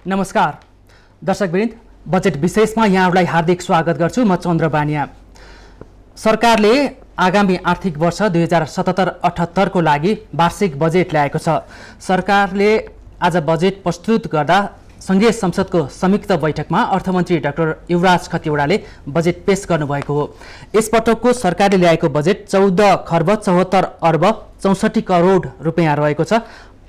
नमस्कार दर्शकवृन्द, बजेट विशेषमा यहाँहरूलाई हार्दिक स्वागत गर्छु। म चन्द्र बानिया। सरकारले आगामी आर्थिक वर्ष 2077-78 को लागि वार्षिक बजेट ल्याएको छ। सरकारले आज बजेट प्रस्तुत गर्दा संघीय संसदको संयुक्त बैठकमा अर्थमन्त्री डाक्टर युवराज खतिवड़ाले बजेट पेश गर्नुभएको हो। यसपटकको सरकारले ल्याएको बजेट 14 खर्ब 74 अर्ब 64 करोड रुपैयाँ रहेको छ।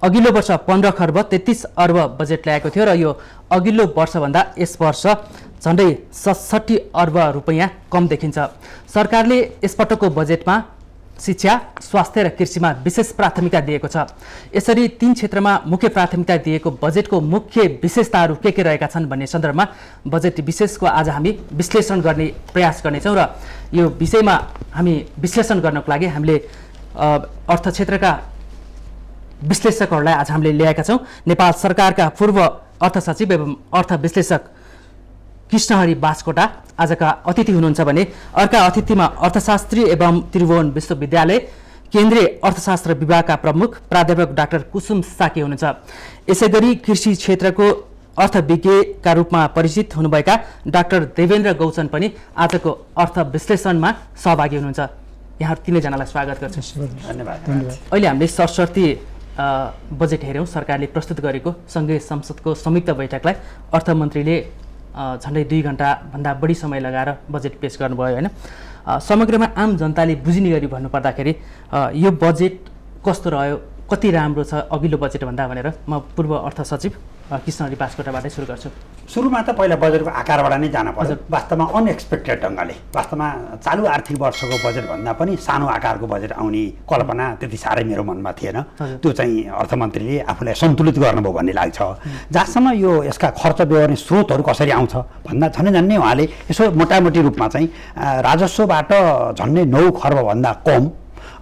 अघिल्लो वर्ष 15 खर्ब 33 अर्ब बजेट ल्याएको थियो र यो अघिल्लो वर्षभन्दा यस वर्ष झन्डै 67 अर्ब रुपैयाँ कम देखिन्छ। सरकारले यसपटकको बजेटमा शिक्षा, स्वास्थ्य र कृषिमा विशेष प्राथमिकता दिएको छ। यसरी तीन क्षेत्रमा मुख्य प्राथमिकता दिएको बजेटको मुख्य विशेषताहरू के रहेका छन् भन्ने सन्दर्भमा बजेट विशेषको आज हामी विश्लेषण गर्ने प्रयास गर्नेछौँ र यो विषयमा हामी विश्लेषण गर्नको लागि हामीले अर्थ क्षेत्रका विश्लेषकहरूलाई आज हामीले ल्याएका छौँ। नेपाल सरकारका पूर्व अर्थ सचिव एवं अर्थ विश्लेषक कृष्णहरि बास्कोटा आजका अतिथि हुनुहुन्छ भने अर्का अतिथिमा अर्थशास्त्री एवं त्रिभुवन विश्वविद्यालय केन्द्रीय अर्थशास्त्र विभागका प्रमुख प्राध्यापक डाक्टर कुसुम साके हुनुहुन्छ। यसैगरी कृषि क्षेत्रको अर्थविज्ञका रूपमा परिचित हुनुभएका डाक्टर देवेन्द्र गौचन पनि आजको अर्थ विश्लेषणमा सहभागी हुनुहुन्छ। यहाँ तीनैजनालाई स्वागत गर्छु। धन्यवाद। अहिले हामीले सरसर्ती बजेट हेऱ्यौँ। सरकारले प्रस्तुत गरेको संघीय संसदको संयुक्त बैठकलाई अर्थमन्त्रीले झन्डै 2 घण्टाभन्दा बढी समय लगाएर बजेट पेश गर्नुभयो होइन। समग्रमा आम जनताले बुझ्ने गरी भन्नुपर्दाखेरि यो बजेट कस्तो रह्यो, कति राम्रो छ अघिल्लो बजेटभन्दा भनेर म पूर्व अर्थ सचिव कृष्णहरि बास्कोटाबाटै सुरु गर्छु। सुरुमा त पहिला बजेटको आकारबाट नै जान पर्यो। वास्तवमा अनएक्सपेक्टेड ढङ्गले वास्तवमा चालु आर्थिक वर्षको बजेटभन्दा पनि सानो आकारको बजेट आउने कल्पना त्यति साह्रै मेरो मनमा थिएन। त्यो चाहिँ अर्थमन्त्रीले आफूलाई सन्तुलित गर्नुभयो भन्ने लाग्छ। जहाँसम्म यो यसका खर्च व्यवहार्ने स्रोतहरू कसरी आउँछ भन्दा झन्डै उहाँले यसो मोटामोटी रूपमा चाहिँ राजस्वबाट झन्डै 9 खर्बभन्दा कम,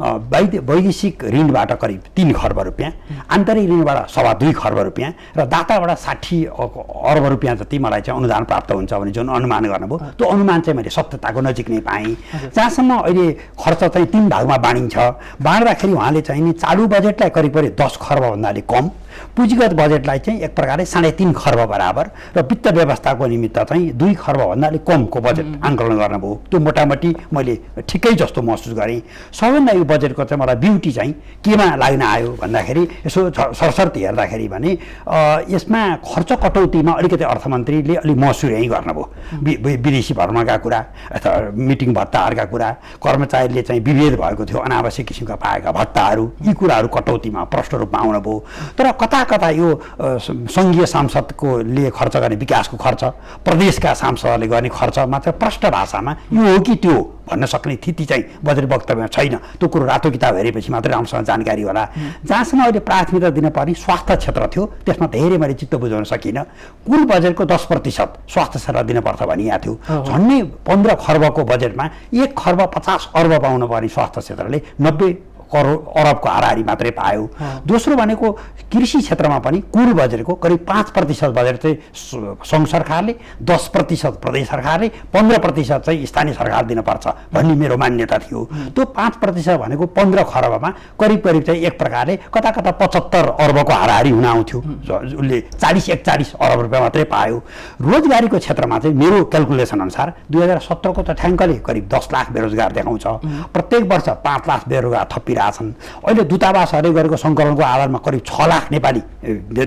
वैदेशिक ऋणबाट करिब 3 खर्ब रुपियाँ, आन्तरिक ऋणबाट 2.25 खर्ब रुपियाँ र दाताबाट 60 अर्ब रुपियाँ जति मलाई चाहिँ अनुदान प्राप्त हुन्छ भने जुन अनुमान गर्नुभयो त्यो अनुमान चाहिँ मैले सत्यताको नजिक नै पाएँ। जहाँसम्म अहिले खर्च चाहिँ 3 भागमा बाँडिन्छ। बाँड्दाखेरि उहाँले चाहिँ नि चालु बजेटलाई करिब 10 खर्बभन्दा अलिक कम, पुँजीगत बजेटलाई चाहिँ एक प्रकारले 3.5 खर्ब बराबर र वित्त व्यवस्थाको निमित्त चाहिँ 2 खर्बभन्दा अलिक कमको बजेट आङ्कलन गर्नुभयो। त्यो मोटामोटी मैले ठिकै जस्तो महसुस गरेँ। सबैभन्दा यो बजेटको चाहिँ मलाई ब्युटी चाहिँ केमा लाग्न आयो भन्दाखेरि यसो सरसर्ती हेर्दाखेरि भने यसमा खर्च कटौतीमा अलिकति अर्थमन्त्रीले अलिक महसुरै गर्नुभयो। विदेशी भ्रमणका कुरा अथवा मिटिङ भत्ताहरूका कुरा, कर्मचारीले चाहिँ विभेद भएको थियो अनावश्यक किसिमका पाएका भत्ताहरू, यी कुराहरू कटौतीमा प्रष्ट रूपमा आउनुभयो। तर कता यो सङ्घीय सांसदकोले खर्च गर्ने विकासको खर्च, प्रदेशका सांसदले गर्ने खर्च मात्र प्रष्ट भाषामा यो हो कि त्यो भन्न सक्ने स्थिति चाहिँ बजेट वक्तव्यमा छैन। त्यो कुरो रातो किताब हेरेपछि मात्रै राम्रोसँग जानकारी होला। जहाँसम्म अहिले प्राथमिकता दिनुपर्ने स्वास्थ्य क्षेत्र थियो त्यसमा धेरै मैले चित्त बुझाउन सकिनँ। कुल बजेटको 10% स्वास्थ्य सेवा दिनुपर्छ भनिएको थियो। झन्डै 15 खर्बको बजेटमा 1 खर्ब 50 अर्ब पाउनु पर्ने स्वास्थ्य क्षेत्रले 90 अरबको हाराहारी मात्रै पायो। दोस्रो भनेको कृषि क्षेत्रमा पनि कुल बजेटको करिब 5% बजेट चाहिँ सङ्घ सरकारले, 10% प्रदेश सरकारले, 15% चाहिँ स्थानीय सरकार दिनुपर्छ भन्ने मेरो मान्यता थियो। त्यो 5% भनेको 15 खर्बमा करिब चाहिँ एक प्रकारले कता 75 अर्बको हाराहारी हुन आउँथ्यो। उसले 40-41 अर्ब रुपियाँ मात्रै पायो। रोजगारीको क्षेत्रमा चाहिँ मेरो क्यालकुलेसन अनुसार 2017 को तथ्याङ्कले करिब 10 लाख बेरोजगार देखाउँछ। प्रत्येक वर्ष 5 लाख बेरोजगार थपिरहेछन्। अहिले दूतावासहरूले गरेको सङ्कलनको आधारमा करिब 6 लाख नेपाली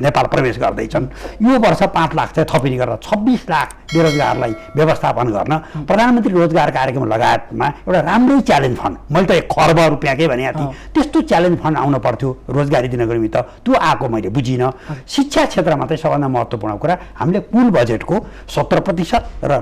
नेपाल प्रवेश गर्दैछन्। यो वर्ष 5 लाख चाहिँ थपिने गर्दा 26 लाख बेरोजगारलाई व्यवस्थापन गर्न प्रधानमन्त्री रोजगार कार्यक्रम लगायतमा एउटा राम्रै च्यालेन्ज फन्ड, मैले त 1 खर्ब रुपियाँकै भनेको थिएँ, त्यस्तो च्यालेन्ज फन्ड आउनु पर्थ्यो रोजगारी दिनको निमित्त। त्यो आएको मैले बुझिनँ। शिक्षा क्षेत्रमा चाहिँ सबभन्दा महत्त्वपूर्ण कुरा हामीले कुल बजेटको 70% र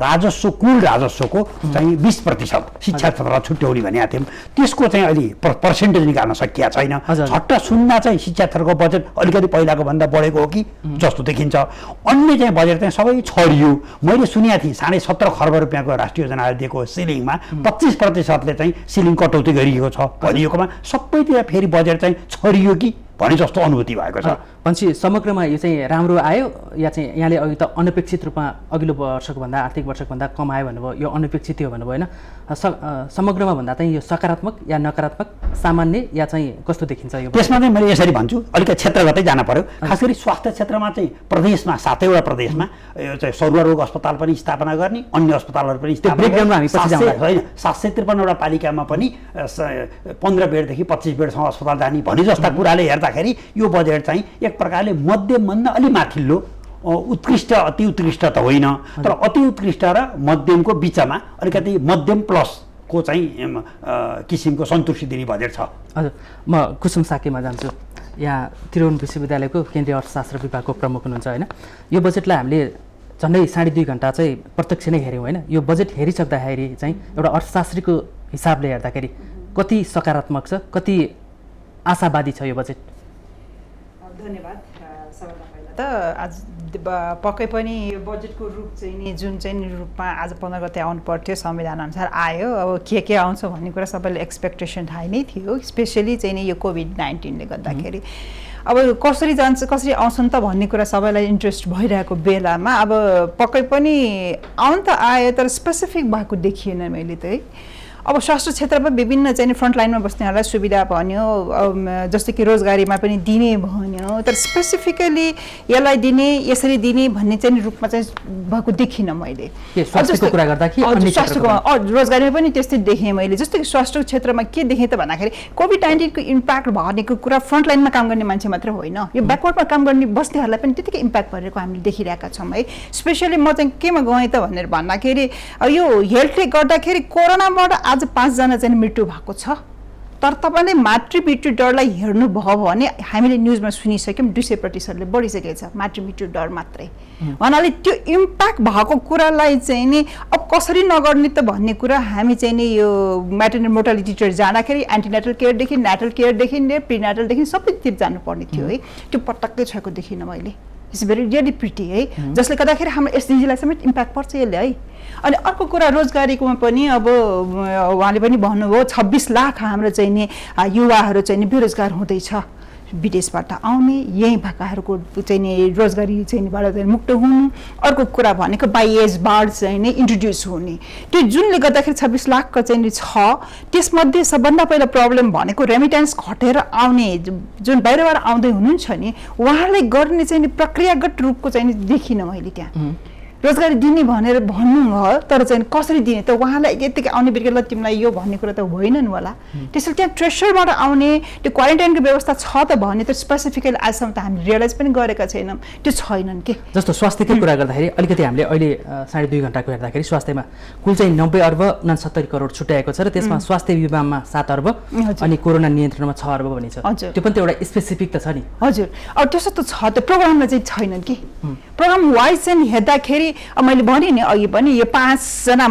कुल राजस्वको चाहिँ 20% शिक्षा क्षेत्रलाई छुट्याउने भनेका थियौँ। त्यसको चाहिँ अहिले पर्सेन्टेज निकाल्न सकिया छैन। झट्ट सुन्दा चाहिँ शिक्षा क्षेत्रको बजेट अलिकति पहिलाको भन्दा बढेको हो कि जस्तो देखिन्छ। अन्य चाहिँ बजेट चाहिँ सबै छरियो। मैले सुनेको थिएँ 17.5 खर्ब रुपियाँको राष्ट्रिय योजनाले दिएको सिलिङमा 25%ले चाहिँ सिलिङ कटौती गरिएको छ भनिएकोमा सबैतिर फेरि बजेट चाहिँ छरियो कि भने जस्तो अनुभूति भएको छ। भनेपछि समग्रमा यो चाहिँ राम्रो आयो या चाहिँ यहाँले अघि त अनपेक्षित रूपमा अघिल्लो वर्षको भन्दा आर्थिक वर्षको भन्दा कम आयो भन्नुभयो, यो अनपेक्षित थियो भन्नुभयो होइन। समग्रमा भन्दा चाहिँ यो सकारात्मक या नकारात्मक सामान्य या चाहिँ कस्तो देखिन्छ यो? त्यसमा चाहिँ मैले यसरी भन्छु, अलिकति क्षेत्रगतै जान पर्यो। खास गरी स्वास्थ्य क्षेत्रमा चाहिँ प्रदेशमा 7वटा प्रदेशमा यो चाहिँ सरुवा रोग अस्पताल पनि स्थापना गर्ने, अन्य अस्पतालहरू पनि ब्रेकडाउनमा हामी पछि जाउँला। होइन, 753वटा पालिकामा पनि 15 बेडदेखि 25 बेडसम्म अस्पताल जाने भनी जस्ता कुराले हेर्दाखेरि यो बजेट चाहिँ एक प्रकारले मध्यमभन्दा अलि माथिल्लो, उत्कृष्ट अति उत्कृष्ट त होइन, तर अति उत्कृष्ट र मध्यमको बिचमा अलिकति मध्यम प्लसको चाहिँ किसिमको सन्तुष्टि दिने बजेट छ। हजुर, म कुसुम साकेमा जान्छु। यहाँ त्रिभुवन विश्वविद्यालयको केन्द्रीय अर्थशास्त्र विभागको प्रमुख हुनुहुन्छ होइन। यो बजेटलाई हामीले झन्डै 2.5 घन्टा चाहिँ प्रत्यक्ष नै हेऱ्यौँ होइन। यो बजेट हेरिसक्दाखेरि चाहिँ एउटा अर्थशास्त्रीको हिसाबले हेर्दाखेरि कति सकारात्मक छ, कति आशावादी छ यो बजेट? धन्यवाद। सबैभन्दा पहिला त आज पक्कै पनि यो बजेटको रूप चाहिँ नि जुन चाहिँ रूपमा आज 15 गते आउनु पर्थ्यो संविधान अनुसार आयो। अब के आउँछ भन्ने कुरा सबैले एक्सपेक्टेसन हाई नै थियो, स्पेसली चाहिँ नि यो कोभिड-19ले गर्दाखेरि। अब कसरी जान्छ कसरी आउँछन् त भन्ने कुरा सबैलाई इन्ट्रेस्ट भइरहेको बेलामा अब पक्कै पनि आउनु त आयो, तर स्पेसिफिक भएको देखिएन मैले त है। अब स्वास्थ्य क्षेत्रमा विभिन्न चाहिँ फ्रन्टलाइनमा बस्नेहरूलाई सुविधा भन्यो, जस्तो कि रोजगारीमा पनि दिने भन्यो, तर स्पेसिफिकली यसलाई दिने यसरी दिने भन्ने चाहिँ रूपमा चाहिँ भएको देखिनँ मैले। स्वास्थ्यको कुरा गर्दा कि स्वास्थ्यको रोजगारीमा पनि त्यस्तै देखेँ मैले। जस्तो कि स्वास्थ्य क्षेत्रमा के देखेँ त भन्दाखेरि कोभिड-19को इम्प्याक्ट भनेको कुरा फ्रन्टलाइनमा काम गर्ने मान्छे मात्र होइन, यो ब्याकवर्डमा काम गर्ने बस्नेहरूलाई पनि त्यतिकै इम्प्याक्ट भएको हामीले देखिरहेका छौँ है। स्पेसली म चाहिँ केमा गएँ त भनेर भन्दाखेरि यो हेल्थले गर्दाखेरि कोरोनाबाट आज 5 जना चाहिँ मृत्यु भएको छ, तर तपाईँले मातृ मृत्यु दरलाई हेर्नुभयो भने हामीले न्युजमा सुनिसक्यौँ 200%ले बढिसकेको छ मातृ मृत्यु दर मात्रै। भन्नाले त्यो इम्प्याक्ट भएको कुरालाई चाहिँ नि अब कसरी नगर्ने त भन्ने कुरा हामी चाहिँ नि यो म्याटर्नल मोर्टालिटीतिर जाँदाखेरि एन्टिनेटल केयरदेखि नेटल केयरदेखि प्रिनेटलदेखि सबैतिर जानुपर्ने थियो है। त्यो पटक्कै छैको देखिनँ मैले। इट्स भेरी रियली प्रिटी है, जसले गर्दाखेरि हाम्रो एसडिजीलाई समेत इम्प्याक्ट पर्छ यसले है। अनि अर्को कुरा रोजगारीकोमा पनि अब उहाँले पनि भन्नुभयो 26 लाख हाम्रो चाहिँ नि युवाहरू चाहिँ नि बेरोजगार हुँदैछ, विदेशबाट आउने यहीँ भएकाहरूको चाहिँ नि रोजगारी चाहिँ बाट मुक्त हुनु। अर्को कुरा भनेको बाइएज बार चाहिँ नि इन्ट्रोड्युस हुने, त्यो जुनले गर्दाखेरि 26 लाखको चाहिँ छ। त्यसमध्ये सबभन्दा पहिला प्रब्लम भनेको रेमिटेन्स घटेर आउने जुन बाहिरबाट आउँदै हुनुहुन्छ नि उहाँलाई गर्ने चाहिँ प्रक्रियागत रूपको चाहिँ देखिनँ मैले त्यहाँ। रोजगारी दिने भनेर भन्नुभयो, तर चाहिँ कसरी दिने त उहाँलाई यतिकै आउने बित्तिकै ल तिमीलाई यो भन्ने कुरा त होइन नि होला। त्यसैले त्यहाँ ट्रेसरबाट आउने त्यो क्वारेन्टाइनको व्यवस्था छ त भन्ने त स्पेसिफिकली आजसम्म त हामी रियलाइज पनि गरेका छैनौँ, त्यो छैनन् के। जस्तो स्वास्थ्यकै कुरा गर्दाखेरि अलिकति हामीले अहिले 2.5 घन्टाको हेर्दाखेरि स्वास्थ्यमा कुल चाहिँ 90 अर्ब 69 करोड छुट्याएको छ र त्यसमा स्वास्थ्य बिमामा 7 अर्ब अनि कोरोना नियन्त्रणमा 6 अर्ब भनिन्छ। त्यो पनि त एउटा स्पेसिफिक त छ नि। हजुर, अब त्यसो त छ, त्यो प्रोग्राममा चाहिँ छैनन् कि। प्रोग्राम वाइज चाहिँ हेर्दाखेरि मैले भने नि अघि पनि यो 5 जना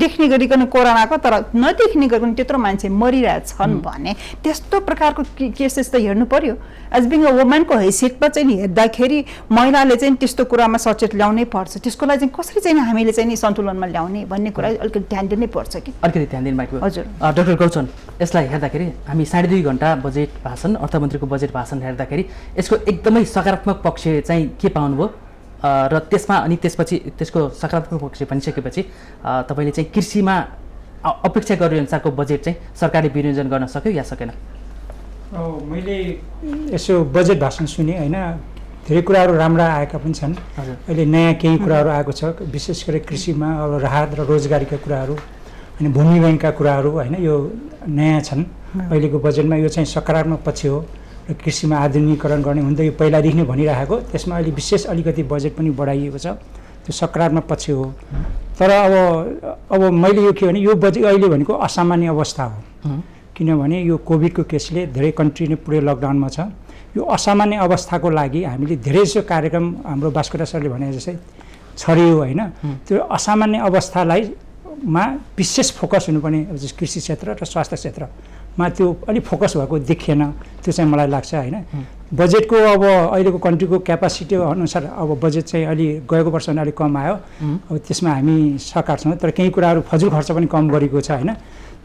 देख्ने गरिकन कोरोनाको तर नदेख्ने गरिकन त्यत्रो मान्छे मरिरहेछन् भने त्यस्तो प्रकारको केसेस त हेर्नु पर्यो। एज बिङ अ वुमनको हैसियतमा चाहिँ हेर्दाखेरि महिलाले चाहिँ त्यस्तो कुरामा सचेत ल्याउनै पर्छ। त्यसको लागि चाहिँ कसरी चाहिँ हामीले चाहिँ सन्तुलनमा ल्याउने भन्ने कुरा अलिकति ध्यान दिनै पर्छ कि। अलिकति ध्यान दिनु भएको। हजुर डाक्टर गौचन, यसलाई हेर्दाखेरि हामी 2.5 घन्टा बजेट भाषण अर्थमन्त्रीको बजेट भाषण हेर्दाखेरि यसको एकदमै सकारात्मक पक्ष चाहिँ के पाउनुभयो र त्यसमा अनि त्यसपछि त्यसको सकारात्मक पक्ष भनिसकेपछि तपाईँले चाहिँ कृषिमा अपेक्षा गरे अनुसारको बजेट चाहिँ सरकारले विनियोजन गर्न सक्यो या सकेन? मैले यसो बजेट भाषण सुने होइन, धेरै कुराहरू राम्रा आएका पनि छन्। अहिले नयाँ केही कुराहरू आएको छ, विशेष गरी कृषिमा अब राहत र रोजगारीका कुराहरू अनि भूमि बैंकका कुराहरू होइन, यो नयाँ छन् अहिलेको बजेटमा। यो चाहिँ सकारात्मक पक्ष हो र कृषिमा आधुनिकीकरण गर्ने हुँदा यो पहिलादेखि नै भनिरहेको, त्यसमा अहिले विशेष अलिकति बजेट पनि बढाइएको छ, त्यो सकारात्मक पक्ष हो। तर अब मैले यो के भने यो बजेट अहिले भनेको असामान्य अवस्था हो, किनभने यो कोभिडको केसले धेरै कन्ट्री नै पुरै लकडाउनमा छ। यो असामान्य अवस्थाको लागि हामीले धेरैजसो कार्यक्रम हाम्रो भास्कर सरले भने जस्तै छरियो होइन। त्यो असामान्य अवस्थालाई विशेष फोकस हुनुपर्ने कृषि क्षेत्र र स्वास्थ्य क्षेत्रमा त्यो अलिक फोकस भएको देखिएन, त्यो चाहिँ मलाई लाग्छ होइन। बजेटको अब अहिलेको कन्ट्रीको क्यापासिटी अनुसार अब बजेट चाहिँ अलि गएको वर्ष अलिक कम आयो, अब त्यसमा हामी सरकार छौँ। तर केही कुराहरू फजुल खर्च पनि कम गरेको छ होइन।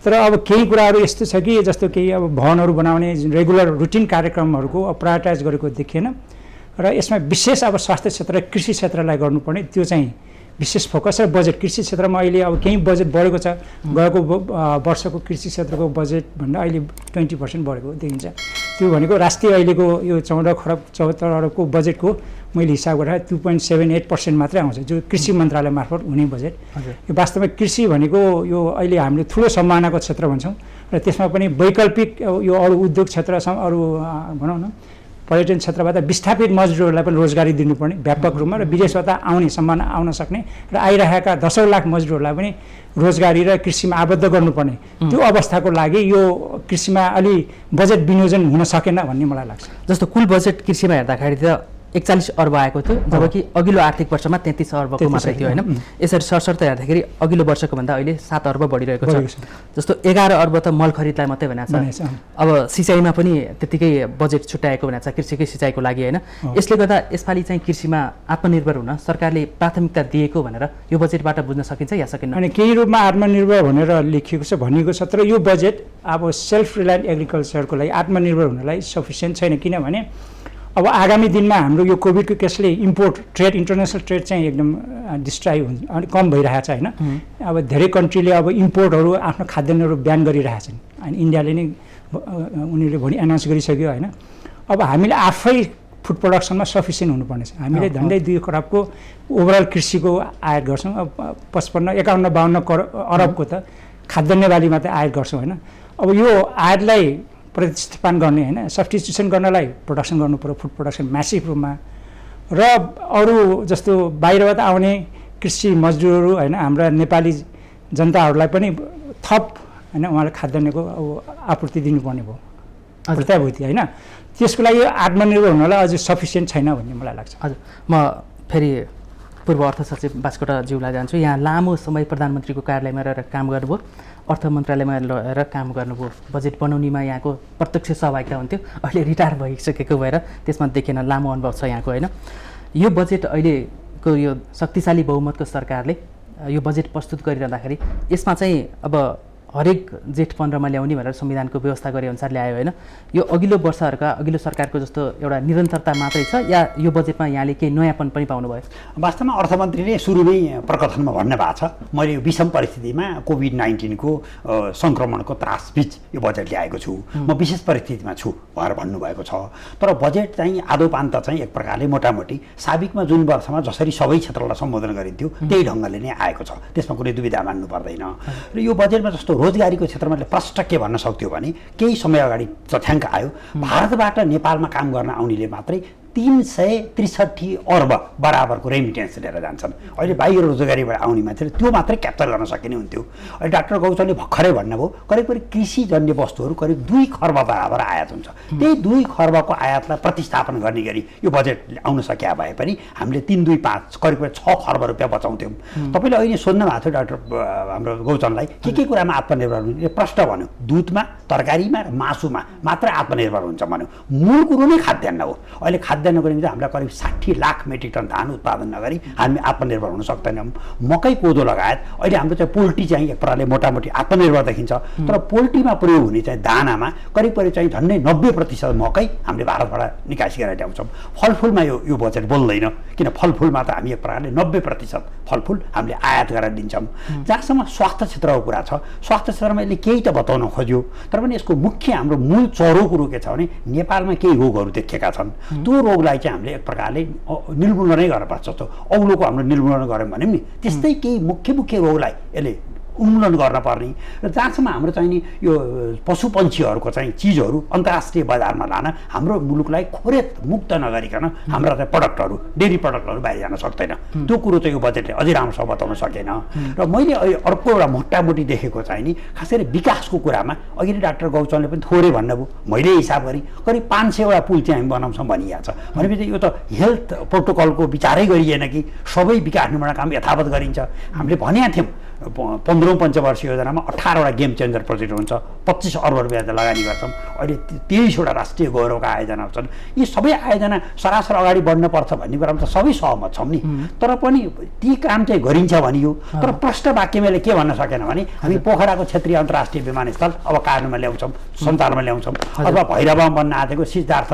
तर अब केही कुराहरू यस्तो छ कि जस्तो केही अब भवनहरू बनाउने रेगुलर रुटिन कार्यक्रमहरूको प्रायोरिटाइज गरेको देखिएन र यसमा विशेष अब स्वास्थ्य क्षेत्र कृषि क्षेत्रलाई गर्नुपर्ने त्यो चाहिँ विशेष फोकस र बजेट कृषि क्षेत्रमा अहिले अब केही बजेट बढेको छ। गएको वर्षको कृषि क्षेत्रको बजेटभन्दा अहिले 20% बढेको देखिन्छ। त्यो भनेको राष्ट्रिय अहिलेको यो 14 खरब 74 अरबको बजेटको मैले हिसाब गरेर 2.78% मात्रै आउँछ, जो कृषि मन्त्रालय मार्फत हुने बजेट। यो वास्तवमा कृषि भनेको यो अहिले हामीले ठुलो सम्भावनाको क्षेत्र भन्छौँ र त्यसमा पनि वैकल्पिक यो अरू उद्योग क्षेत्र अरू भनौँ न पर्यटन क्षेत्रबाट विस्थापित मजदुरहरूलाई पनि रोजगारी दिनुपर्ने व्यापक रूपमा र विदेशबाट आउने सम्भावना आउन सक्ने र आइरहेका 10औं लाख मजदुरहरूलाई पनि रोजगारी र कृषिमा आबद्ध गर्नुपर्ने त्यो अवस्थाको लागि यो कृषिमा अलि बजेट विनियोजन हुन सकेन भन्ने मलाई लाग्छ। जस्तो कुल बजेट कृषिमा हेर्दाखेरि त 41 अर्ब आएको थियो, जबकि अघिल्लो आर्थिक वर्षमा 33 अर्बको मात्रै थियो होइन। यसरी सरसर्त हेर्दाखेरि अघिल्लो वर्षको भन्दा अहिले 7 अर्ब बढिरहेको छ। जस्तो 11 अर्ब त मल खरिदलाई मात्रै भनेको छ। अब सिँचाइमा पनि त्यतिकै बजेट छुट्याएको भनेको छ कृषिकै सिँचाइको लागि होइन। यसले गर्दा यसपालि चाहिँ कृषिमा आत्मनिर्भर हुन सरकारले प्राथमिकता दिएको भनेर यो बजेटबाट बुझ्न सकिन्छ या सकिन्न? अनि केही रूपमा आत्मनिर्भर भनेर लेखिएको छ भनिएको छ, तर यो बजेट अब सेल्फ रिलायन्ट एग्रिकल्चरको लागि आत्मनिर्भर हुनलाई सफिसियन्ट छैन। किनभने अब आगामी दिनमा हाम्रो यो कोभिडको केसले इम्पोर्ट ट्रेड इन्टरनेसनल ट्रेड चाहिँ एकदम डिस्ट्राई हुन्छ अनि कम भइरहेको छ होइन। अब धेरै कन्ट्रीले अब इम्पोर्टहरू आफ्नो खाद्यान्नहरू ब्यान गरिरहेछन् अनि इन्डियाले नै उनीहरूले भोलि एनाउन्स गरिसक्यो होइन। अब हामीले आफै फुड प्रडक्सनमा सफिसियन्ट हुनुपर्नेछ। हामीले झन्डै 2 खरबको ओभरअल कृषिको आयात गर्छौँ। अब 55, 51, 52 अरबको त खाद्यान्न बाली मात्रै आयात गर्छौँ होइन। अब यो आयातलाई प्रतिस्थापन गर्ने होइन, सब्स्टिट्युसन गर्नलाई प्रोडक्सन गर्नु पर्यो, फुड प्रोडक्सन म्यासिभ रूपमा। र अरू जस्तो बाहिरबाट आउने कृषि मजदुरहरू होइन हाम्रा नेपाली जनताहरूलाई पनि थप होइन उहाँलाई खाद्यान्नको अब आपूर्ति दिनुपर्ने भयो प्रत्याभूति होइन। त्यसको लागि आत्मनिर्भर हुनलाई अझै सफिसियन्ट छैन भन्ने मलाई लाग्छ। हजुर, म फेरि पूर्व अर्थ सचिव बास्कोटाज्यूलाई जान्छु। यहाँ लामो समय प्रधानमन्त्रीको कार्यालयमा रहेर काम गर्नुभयो, अर्थ मन्त्रालयमा रहेर काम गर्नुभयो, बजेट बनाउनेमा यहाँको प्रत्यक्ष सहभागिता हुन्थ्यो। अहिले रिटायर भइसकेको भएर त्यसमा देखिन लामो अनुभव छ यहाँको होइन। यो बजेट अहिलेको यो शक्तिशाली बहुमतको सरकारले यो बजेट प्रस्तुत गरिरहँदाखेरि यसमा चाहिँ अब हरेक जेठ 15मा ल्याउने भनेर संविधानको व्यवस्था गरे अनुसार ल्यायो होइन। यो अघिल्लो वर्षहरूका अघिल्लो सरकारको जस्तो एउटा निरन्तरता मात्रै छ या यो बजेटमा यहाँले केही नयाँपन पनि पाउनुभयो? वास्तवमा अर्थमन्त्रीले सुरुमै प्रकथनमा भन्नु भएको छ, मैले यो विषम परिस्थितिमा कोभिड-19को सङ्क्रमणको त्रासबीच यो बजेट ल्याएको छु, म विशेष परिस्थितिमा छु भनेर भन्नुभएको छ। तर बजेट चाहिँ आदोपान्त चाहिँ एक प्रकारले मोटामोटी साबिकमा जुन वर्षमा जसरी सबै क्षेत्रलाई सम्बोधन गरिन्थ्यो त्यही ढङ्गले नै आएको छ, त्यसमा कुनै दुविधा मान्नु पर्दैन। र यो बजेटमा जस्तो रोजगारीको क्षेत्रमा प्रष्ट के भन्न सक्थ्यो भने केही समय अगाडि तथ्याङ्क आयो, भारतबाट नेपालमा काम गर्न आउनेले मात्रै 363 अर्ब बराबरको रेमिटेन्स लिएर जान्छन्। अहिले बाहिर रोजगारीबाट आउने मान्छेले त्यो मात्रै क्याप्चर गर्न सकिने हुन्थ्यो। अहिले डाक्टर गौचनले भर्खरै भन्नुभयो करिब कृषिजन्य वस्तुहरू करिब 2 खर्ब बराबर आयात हुन्छ। त्यही 2 खर्बको आयातलाई प्रतिस्थापन गर्ने गरी यो बजेट आउन सकिया भए पनि हामीले 325 करिब 6 खर्ब रुपियाँ बचाउँथ्यौँ। तपाईँले अहिले सोध्नु भएको थियो डाक्टर हाम्रो गौचनलाई के कुरामा आत्मनिर्भर हुने प्रष्ट भन्यो, दुधमा, तरकारीमा र मासुमा मात्रै आत्मनिर्भर हुन्छ भन्यो। मूल कुरो नै खाद्यान्न हो। अहिले खाद्यान्नको निम्ति हामीलाई करिब 60 लाख मेट्रिक टन धान उत्पादन नगरी हामी आत्मनिर्भर हुन सक्दैनौँ। मकै कोदो लगायत अहिले हाम्रो चाहिँ पोल्ट्री चाहिँ एक प्रकारले मोटामोटी आत्मनिर्भर देखिन्छ। तर पोल्ट्रीमा प्रयोग हुने चाहिँ दानामा करिब चाहिँ झन्डै 90% मकै हामीले भारतबाट निकासी गरेर ल्याउँछौँ। फलफुलमा यो बजेट बोल्दैन, किन फलफुलमा त हामी एक प्रकारले 90% फलफुल हामीले आयात गरेर दिन्छौँ। जहाँसम्म स्वास्थ्य क्षेत्रको कुरा छ, स्वास्थ्य क्षेत्रमा यसले केही त बताउन खोज्यो, तर पनि यसको मुख्य हाम्रो मूल चरो कुरो के छ भने नेपालमा केही रोगहरू देखिएका छन्। त्यो रोगलाई चाहिँ हामीले एक प्रकारले निर्मूलन नै गर्नुपर्छ। जस्तो औलोको हाम्रो निर्मूलन गऱ्यौँ भने नि त्यस्तै केही मुख्य रोगलाई यसले उन्मूलन गर्न पर्ने र जहाँसम्म हाम्रो चाहिँ नि यो पशुपन्छीहरूको चाहिँ चिजहरू अन्तर्राष्ट्रिय बजारमा लान हाम्रो मुलुकलाई खोरेत मुक्त नगरिकन हाम्रा चाहिँ प्रडक्टहरू डेरी प्रडक्टहरू बाहिर जान सक्दैन। त्यो कुरो चाहिँ यो बजेटले अझै राम्रोसँग बताउन सकेन। र मैले अहिले अर्को एउटा मोटामोटी देखेको चाहिँ नि खास गरी विकासको कुरामा अघि नै डाक्टर गौचनले पनि थोरै भन्नुभयो, मैले हिसाब गरी करिब 500वटा पुल चाहिँ हामी बनाउँछौँ भनिएको छ। भनेपछि यो त हेल्थ प्रोटोकलको विचारै गरिएन कि सबै विकास निर्माण काम यथावत गरिन्छ। हामीले भनेका थियौँ 15औं पञ्चवर्षीय योजनामा 18वटा गेम चेन्जर प्रोजेक्ट हुन्छ, 25 अर्ब रुपियाँ लगानी गर्छौँ। अहिले 23वटा राष्ट्रिय गौरवका आयोजनाहरू छन्। यी सबै आयोजना सरासर अगाडि बढ्नुपर्छ भन्ने कुरामा त सबै सहमत छौँ नि, तर पनि ती काम चाहिँ गरिन्छ भनियो। तर प्रष्ट वाक्यमा के भन्न सकेन भने हामी पोखराको क्षेत्रीय अन्तर्राष्ट्रिय विमानस्थल अब कार्डमा ल्याउँछौँ, सञ्चालनमा ल्याउँछौँ, अथवा भैरवमा बन्न आँटेको सिद्धार्थ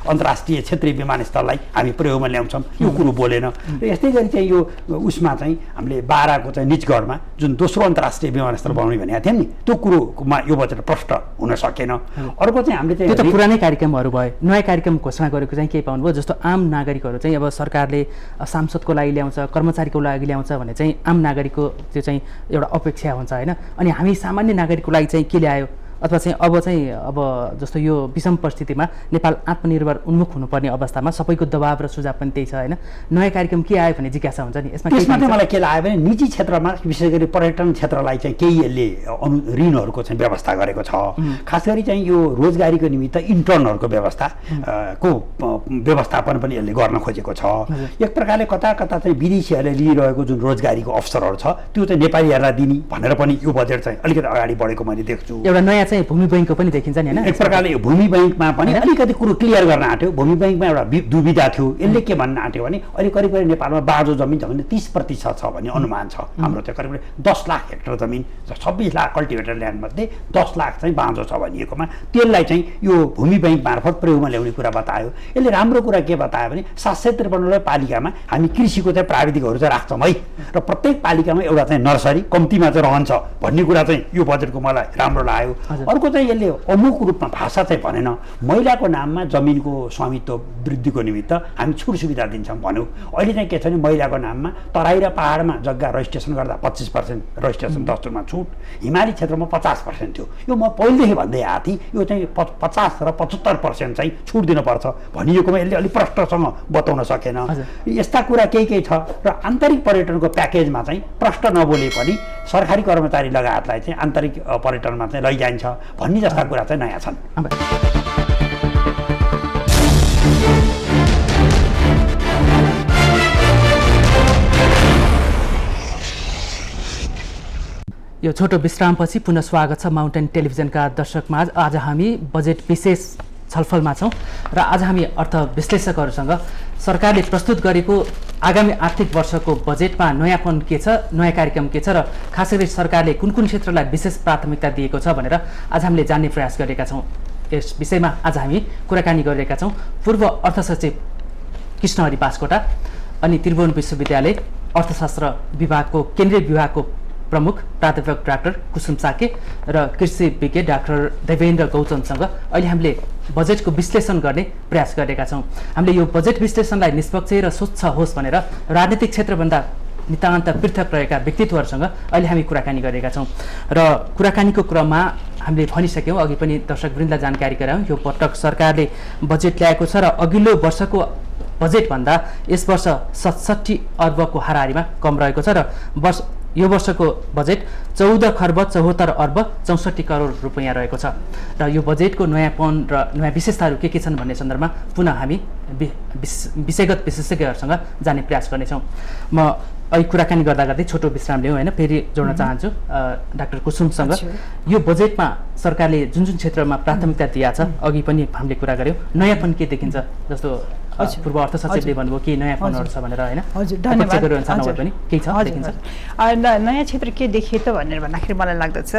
अन्तर्राष्ट्रिय क्षेत्रीय विमानस्थललाई हामी प्रयोगमा ल्याउँछौँ, यो कुरो बोलेन। र यस्तै गरी चाहिँ यो उसमा चाहिँ हामीले बाराको चाहिँ निजगढमा जुन दोस्रो अन्तर्राष्ट्रिय विमानस्थल बनाउने भनेको थियौँ नि, त्यो कुरोमा यो बजेट प्रष्ट हुन सकेन। अर्को चाहिँ हामीले त्यो त पुरानै कार्यक्रमहरू भयो, नयाँ कार्यक्रम घोषणा गरेको चाहिँ के पाउनुभयो? जस्तो आम नागरिकहरू चाहिँ अब सरकारले सांसदको लागि ल्याउँछ, कर्मचारीको लागि ल्याउँछ भने चाहिँ आम नागरिकको त्यो चाहिँ एउटा अपेक्षा हुन्छ होइन। अनि हामी सामान्य नागरिकको लागि चाहिँ के ल्यायो, अथवा चाहिँ अब जस्तो यो विषम परिस्थितिमा नेपाल आत्मनिर्भर उन्मुख हुनुपर्ने अवस्थामा सबैको दबाब र सुझाव पनि त्यही छ होइन। नयाँ कार्यक्रम के आयो भने जिज्ञासा हुन्छ नि। यसमा चाहिँ मलाई के लाग्यो भने निजी क्षेत्रमा विशेष गरी पर्यटन क्षेत्रलाई चाहिँ केही यसले ऋणहरूको चाहिँ व्यवस्था गरेको छ। खास गरी चाहिँ यो रोजगारीको निमित्त इन्टर्नहरूको व्यवस्थापन पनि यसले गर्न खोजेको छ। एक प्रकारले कता कता चाहिँ विदेशीहरूले लिइरहेको जुन रोजगारीको अवसरहरू छ त्यो चाहिँ नेपालीहरूलाई दिने भनेर पनि यो बजेट चाहिँ अलिकति अगाडि बढेको मैले देख्छु। एउटा नयाँ चाहिँ भूमि बैंकको पनि देखिन्छ नि होइन। एक प्रकारले भूमि बैंकमा पनि अलिकति कुरो क्लियर गर्न आँट्यो। भूमि बैंकमा एउटा दुविधा थियो, यसले के भन्न आँट्यो भने अहिले करिब करिब नेपालमा बाँझो जमिन छ भने 30% छ भन्ने अनुमान छ हाम्रो। त्यो करिब 10 लाख हेक्टर जमिन, 26 लाख कल्टिभेटर ल्यान्ड मध्ये 10 लाख चाहिँ बाँझो छ भनिएकोमा त्यसलाई चाहिँ यो भूमि बैंक मार्फत प्रयोगमा ल्याउने कुरा बतायो। यसले राम्रो कुरा के बतायो भने 753 पालिकामा हामी कृषिको चाहिँ प्राविधिकहरू चाहिँ राख्छौँ है, र प्रत्येक पालिकामा एउटा चाहिँ नर्सरी कम्तीमा चाहिँ रहन्छ भन्ने कुरा चाहिँ यो बजेटको मलाई राम्रो लाग्यो। अर्को चाहिँ यसले अमुक रूपमा भाषा चाहिँ भनेन, महिलाको नाममा जमिनको स्वामित्व वृद्धिको निमित्त हामी छुट सुविधा दिन्छौँ भन्यौँ। अहिले चाहिँ के छ भने महिलाको नाममा तराई र पहाडमा जग्गा रजिस्ट्रेसन गर्दा 25% रजिस्ट्रेसन दस्तुरमा छुट, हिमाली क्षेत्रमा 50% थियो। यो म पहिलेदेखि भन्दै आएको थिएँ, यो चाहिँ 50 र 75% चाहिँ छुट दिनुपर्छ भनिएकोमा यसले अलिक प्रष्टसँग बताउन सकेन। यस्ता कुरा केही छ। र आन्तरिक पर्यटनको प्याकेजमा चाहिँ प्रष्ट नबोले पनि सरकारी कर्मचारी लगायतलाई चाहिँ आन्तरिक पर्यटनमा चाहिँ लैजाइन्छ भन्ने जस्ता कुरा चाहिँ नयाँ छन्। यो छोटो विश्रामपछि पुनः स्वागत छ माउन्टेन टेलिभिजनका दर्शकमा। आज हामी बजेट विशेष छलफलमा छौँ र आज हामी अर्थ विश्लेषकहरूसँग सरकारले प्रस्तुत गरेको आगामी आर्थिक वर्षको बजेटमा नयाँपन के छ, नयाँ कार्यक्रम के छ र खास गरी सरकारले कुन कुन क्षेत्रलाई विशेष प्राथमिकता दिएको छ भनेर आज हामीले जान्ने प्रयास गरेका छौँ। यस विषयमा आज हामी कुराकानी गरिरहेका छौँ पूर्व अर्थ सचिव कृष्णहरि बास्कोटा अनि त्रिभुवन विश्वविद्यालय अर्थशास्त्र विभागको केन्द्रीय विभागको प्रमुख प्राध्यापक डाक्टर कुसुम साके र कृषि विज्ञ डाक्टर देवेन्द्र गौतमसँग अहिले हामीले बजेटको विश्लेषण गर्ने प्रयास गरेका छौँ। हामीले यो बजेट विश्लेषणलाई निष्पक्ष र स्वच्छ होस् भनेर राजनीतिक क्षेत्रभन्दा नितान्त पृथक रहेका व्यक्तित्वहरूसँग अहिले हामी कुराकानी गरेका छौँ र कुराकानीको क्रममा हामीले भनिसक्यौँ, अघि पनि दर्शकवृन्दलाई जानकारी गरायौँ, यो पटक सरकारले बजेट ल्याएको छ र अघिल्लो वर्षको बजेटभन्दा यस वर्ष 67 अर्बको हाराहारीमा कम रहेको छ र यो वर्षको बजेट 14 खर्ब 74 अर्ब 64 करोड रुपियाँ रहेको छ र यो बजेटको नयाँपन र नयाँ विशेषताहरू के छन् भन्ने सन्दर्भमा पुनः हामी विषयगत विशेषज्ञहरूसँग जाने प्रयास गर्नेछौँ। म अहिले कुराकानी गर्दा गर्दै छोटो विश्राम लिउँ होइन, फेरि जोड्न चाहन्छु डाक्टर कुसुमसँग। यो बजेटमा सरकारले जुन जुन क्षेत्रमा प्राथमिकता दिएको छ अघि पनि हामीले कुरा गऱ्यौँ, नयाँपन के देखिन्छ? जस्तो पूर्व अर्थ सचिवले भन्नुभयो कि नयाँपनहरू छ भनेर होइन। हजुर धन्यवाद। पनि केही छ देखिन्छ? नयाँ क्षेत्र के देखिए त भनेर भन्दाखेरि मलाई लाग्दछ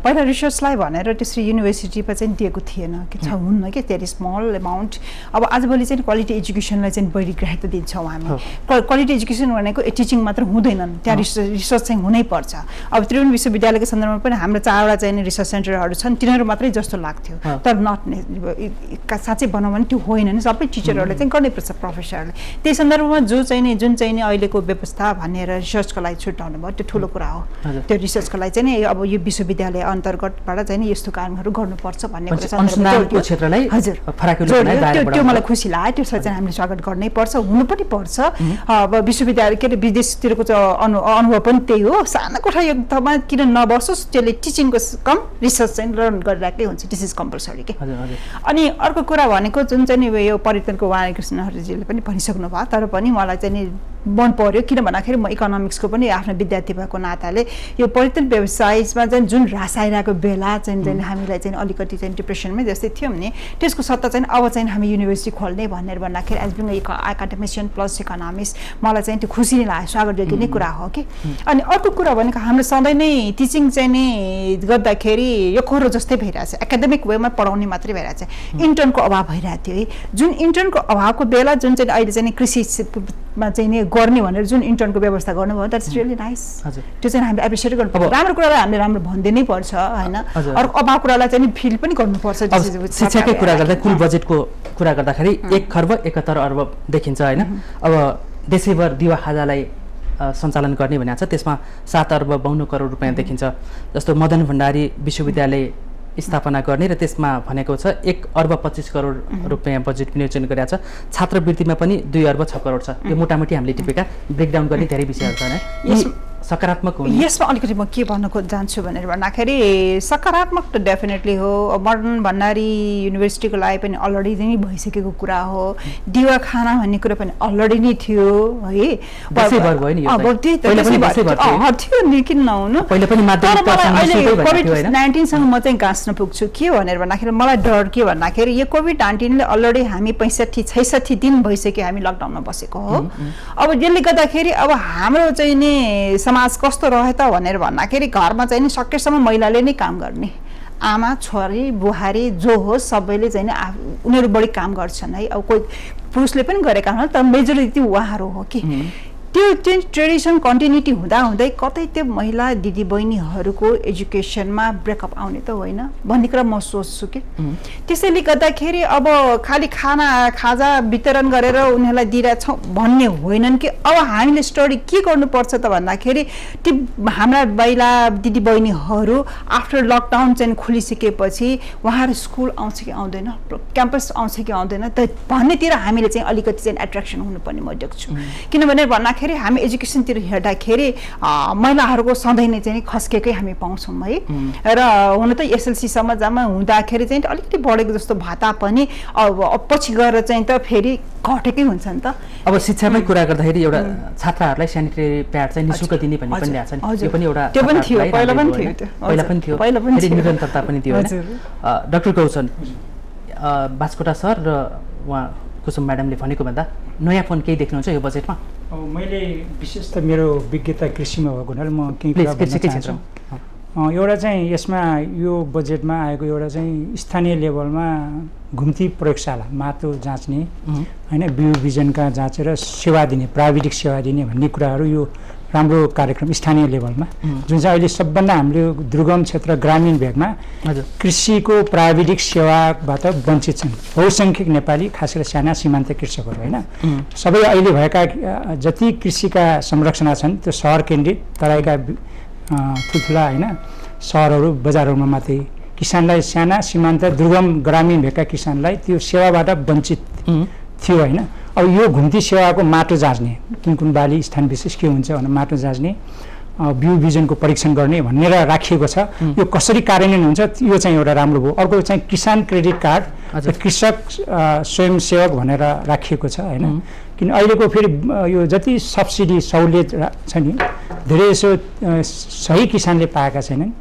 पहिला रिसर्चलाई भनेर त्यसरी युनिभर्सिटीमा चाहिँ दिएको थिएन कि छ हुन्न कि धेरै स्मल एमाउन्ट। अब आजभोलि चाहिँ क्वालिटी एजुकेसनलाई चाहिँ बढी ग्राह्यता दिन्छौँ हामी। क्वालिटी एजुकेसन भनेको टिचिङ मात्र हुँदैनन्, त्यहाँ रिसर्च चाहिँ हुनैपर्छ। अब त्रिभुवन विश्वविद्यालयको सन्दर्भमा पनि हाम्रो 4वटा चाहिँ रिसर्च सेन्टरहरू छन्, तिनीहरू मात्रै जस्तो लाग्थ्यो, तर नट साँच्चै भनौँ भने त्यो होइन नि, सबै टिचरहरूले चाहिँ गर्नैपर्छ प्रोफेसरले। त्यही सन्दर्भमा जुन चाहिँ नि अहिलेको व्यवस्था भनेर रिसर्चको लागि छुट्याउनु भयो त्यो ठुलो कुरा हो। त्यो रिसर्चको लागि चाहिँ अब यो विश्वविद्यालय अन्तर्गतबाट चाहिँ नि यस्तो कामहरू गर्नुपर्छ भन्ने कुरा त्यो मलाई खुसी लाग्यो। त्यसलाई चाहिँ हामीले स्वागत गर्नै पर्छ, हुनु पनि पर्छ। अब विश्वविद्यालय के अरे विदेशतिरको अनुभव पनि त्यही हो, सानो कोठा एकदमै किन नबसोस्, त्यसले टिचिङको कम रिसर्च चाहिँ लर्न गरिरहेकै हुन्छ, दिस इज कम्पलसरी के। अनि अर्को कुरा भनेको जुन चाहिँ नि यो पर्यटनको कृष्ण हरिजीले पनि भनिसक्नु भयो, तर पनि मलाई चाहिँ नि मन पर्यो किन भन्दाखेरि म इकोनोमिक्सको पनि आफ्नो विद्यार्थी भएको नाताले यो पर्यटन व्यवसायमा चाहिँ जुन ह्रास आइरहेको बेला चाहिँ हामीलाई चाहिँ अलिकति चाहिँ डिप्रेसनमै जस्तै थियौँ नि त्यसको सट्टा चाहिँ अब चाहिँ हामी युनिभर्सिटी खोल्ने भनेर भन्दाखेरि as being academician plus economics मलाई चाहिँ त्यो खुसी नै लाग्यो स्वागत योग्य नै कुरा हो कि अनि अर्को कुरा भनेको हाम्रो सधैँ नै टिचिङ चाहिँ नि गर्दाखेरि यो खोरो जस्तै भइरहेछ एकाडेमिक वेमा पढाउने मात्रै भइरहेछ इन्टर्नको अभाव भइरहेको थियो है जुन इन्टर्नको अभावको बेला जुन चाहिँ अहिले चाहिँ कृषिमा चाहिँ नि गर्ने भनेर जुन इन्टर्नको व्यवस्था गर्नुभयो द्याट्स रियली नाइस त्यो चाहिँ हामीले एप्रिसिएट गर्नुपर्छ राम्रो कुरालाई हामीले राम्रो भनिदिनै पर्छ होइन अरू अभाव कुरालाई चाहिँ फिल पनि गर्नुपर्छ शिक्षाकै कुरा गर्दा कुल बजेटको कुरा गर्दाखेरि 1,71 अर्ब देखिन्छ होइन अब देशैभर दिवा खाजालाई सञ्चालन गर्ने भनेको छ त्यसमा 7,52 करोड रुपियाँ देखिन्छ जस्तो मदन भण्डारी विश्वविद्यालय स्थापना गर्ने र त्यसमा भनेको छ 1,25 करोड रुपियाँ बजेट विनियोजन गरेको छ छात्रवृत्तिमा पनि 2,06 करोड छ यो मोटामोटी हामीले टिपेका ब्रेकडाउन गर्ने धेरै विषयहरू छन् सकारात्मक हुने यसमा अलिकति म के भन्न जान्छु भनेर भन्दाखेरि सकारात्मक त डेफिनेटली हो मदन भण्डारी युनिभर्सिटीको लागि पनि अलरेडी नै भइसकेको कुरा हो दिवा खाना भन्ने कुरा पनि अलरेडी नै थियो है थियो नि किन नहुनु कोभिड-19सँग म चाहिँ गाँच्न पुग्छु के भनेर भन्दाखेरि मलाई डर के भन्दाखेरि यो कोभिड-19ले अलरेडी हामी 65-66 दिन भइसक्यो हामी लकडाउनमा बसेको हो अब यसले गर्दाखेरि अब हाम्रो चाहिँ नि समाज कस्तो रह्यो त भनेर भन्दाखेरि घरमा चाहिँ नि सकेसम्म महिलाले नै काम गर्ने आमा छोरी बुहारी जो होस् सबैले चाहिँ नि उनीहरू बढी काम गर्छन् है अब कोही पुरुषले पनि गरेका हुन् तर मेजोरिटी उहाँहरू हो कि त्यो चाहिँ ट्रेडिसन कन्टिन्युटी हुँदा हुँदै कतै त्यो महिला दिदीबहिनीहरूको एजुकेसनमा ब्रेकअप आउने त होइन भन्ने कुरा म सोच्छु कि त्यसैले गर्दाखेरि अब खालि खाजा वितरण गरेर उनीहरूलाई दिइरहेछौँ भन्ने होइनन् कि अब हामीले स्टडी के गर्नुपर्छ त भन्दाखेरि ती हाम्रा महिला दिदीबहिनीहरू आफ्टर लकडाउन चाहिँ खुलिसकेपछि उहाँहरू स्कुल आउँछ कि आउँदैन क्याम्पस आउँछ कि आउँदैन त भन्नेतिर हामीले चाहिँ अलिकति चाहिँ एट्र्याक्सन हुनुपर्ने म देख्छु किनभने भन्दाखेरि हामी एजुकेसनतिर हेर्दाखेरि महिलाहरूको सधैँ नै चाहिँ खस्केकै हामी पाउँछौँ है र हुन त एसएलसीसम्म जम्मा हुँदाखेरि चाहिँ अलिकति बढेको जस्तो भत्ता पनि अब पछि गएर चाहिँ त फेरि घटेकै हुन्छ नि त अब शिक्षामै कुरा गर्दाखेरि एउटा छात्राहरूलाई स्यानिटरी प्याड चाहिँ निःशुल्क दिने भन्ने पनि ल्याएको छ नि यो पनि एउटा त्यो पनि थियो पहिला पनि थियो निरन्तरता पनि थियो होइन डाक्टर गौचन बास्कोटा सर र उहाँ कुसुम म्याडमले भनेको भन्दा नयाँ फोन केही देख्नुहुन्छ यो बजेटमा मैले विशेष त मेरो विज्ञता कृषिमा भएको हुनाले म केही कुरा भन्न चाहन्छु एउटा चाहिँ यसमा यो बजेटमा आएको एउटा चाहिँ स्थानीय लेभलमा घुम्ती प्रयोगशाला माटो जाँच्ने होइन बिउ बिजनका जाँचेर सेवा दिने प्राविधिक सेवा दिने भन्ने कुराहरू यो राम्रो कार्यक्रम स्थानीय लेभलमा जुन चाहिँ अहिले सबभन्दा हामीले दुर्गम क्षेत्र ग्रामीण भेगमा कृषिको प्राविधिक सेवाबाट वञ्चित छन् बहुसङ्ख्यक नेपाली खास गरी साना सीमान्त कृषकहरू होइन सबै अहिले भएका जति कृषिका संरचना छन् त्यो सहर केन्द्रित तराईका ठुल्ठुला होइन सहरहरू बजारहरूमा मात्रै किसानलाई साना सीमान्त दुर्गम ग्रामीण भेगका किसानलाई त्यो सेवाबाट वञ्चित थियो होइन अब यो घुम्ती सेवाको माटो जाँच्ने कुन बाली स्थान विशेष के हुन्छ भनेर माटो जाँच्ने बिउ बिजनको परीक्षण गर्ने भनेर राखिएको छ यो कसरी कार्यान्वयन हुन्छ यो चाहिँ एउटा राम्रो भयो अर्को चाहिँ किसान क्रेडिट कार्ड कृषक स्वयंसेवक भनेर राखिएको छ होइन किन अहिलेको फेरि यो जति सब्सिडी सहुलियत छ नि धेरै यसो सही किसानले पाएका छैनन्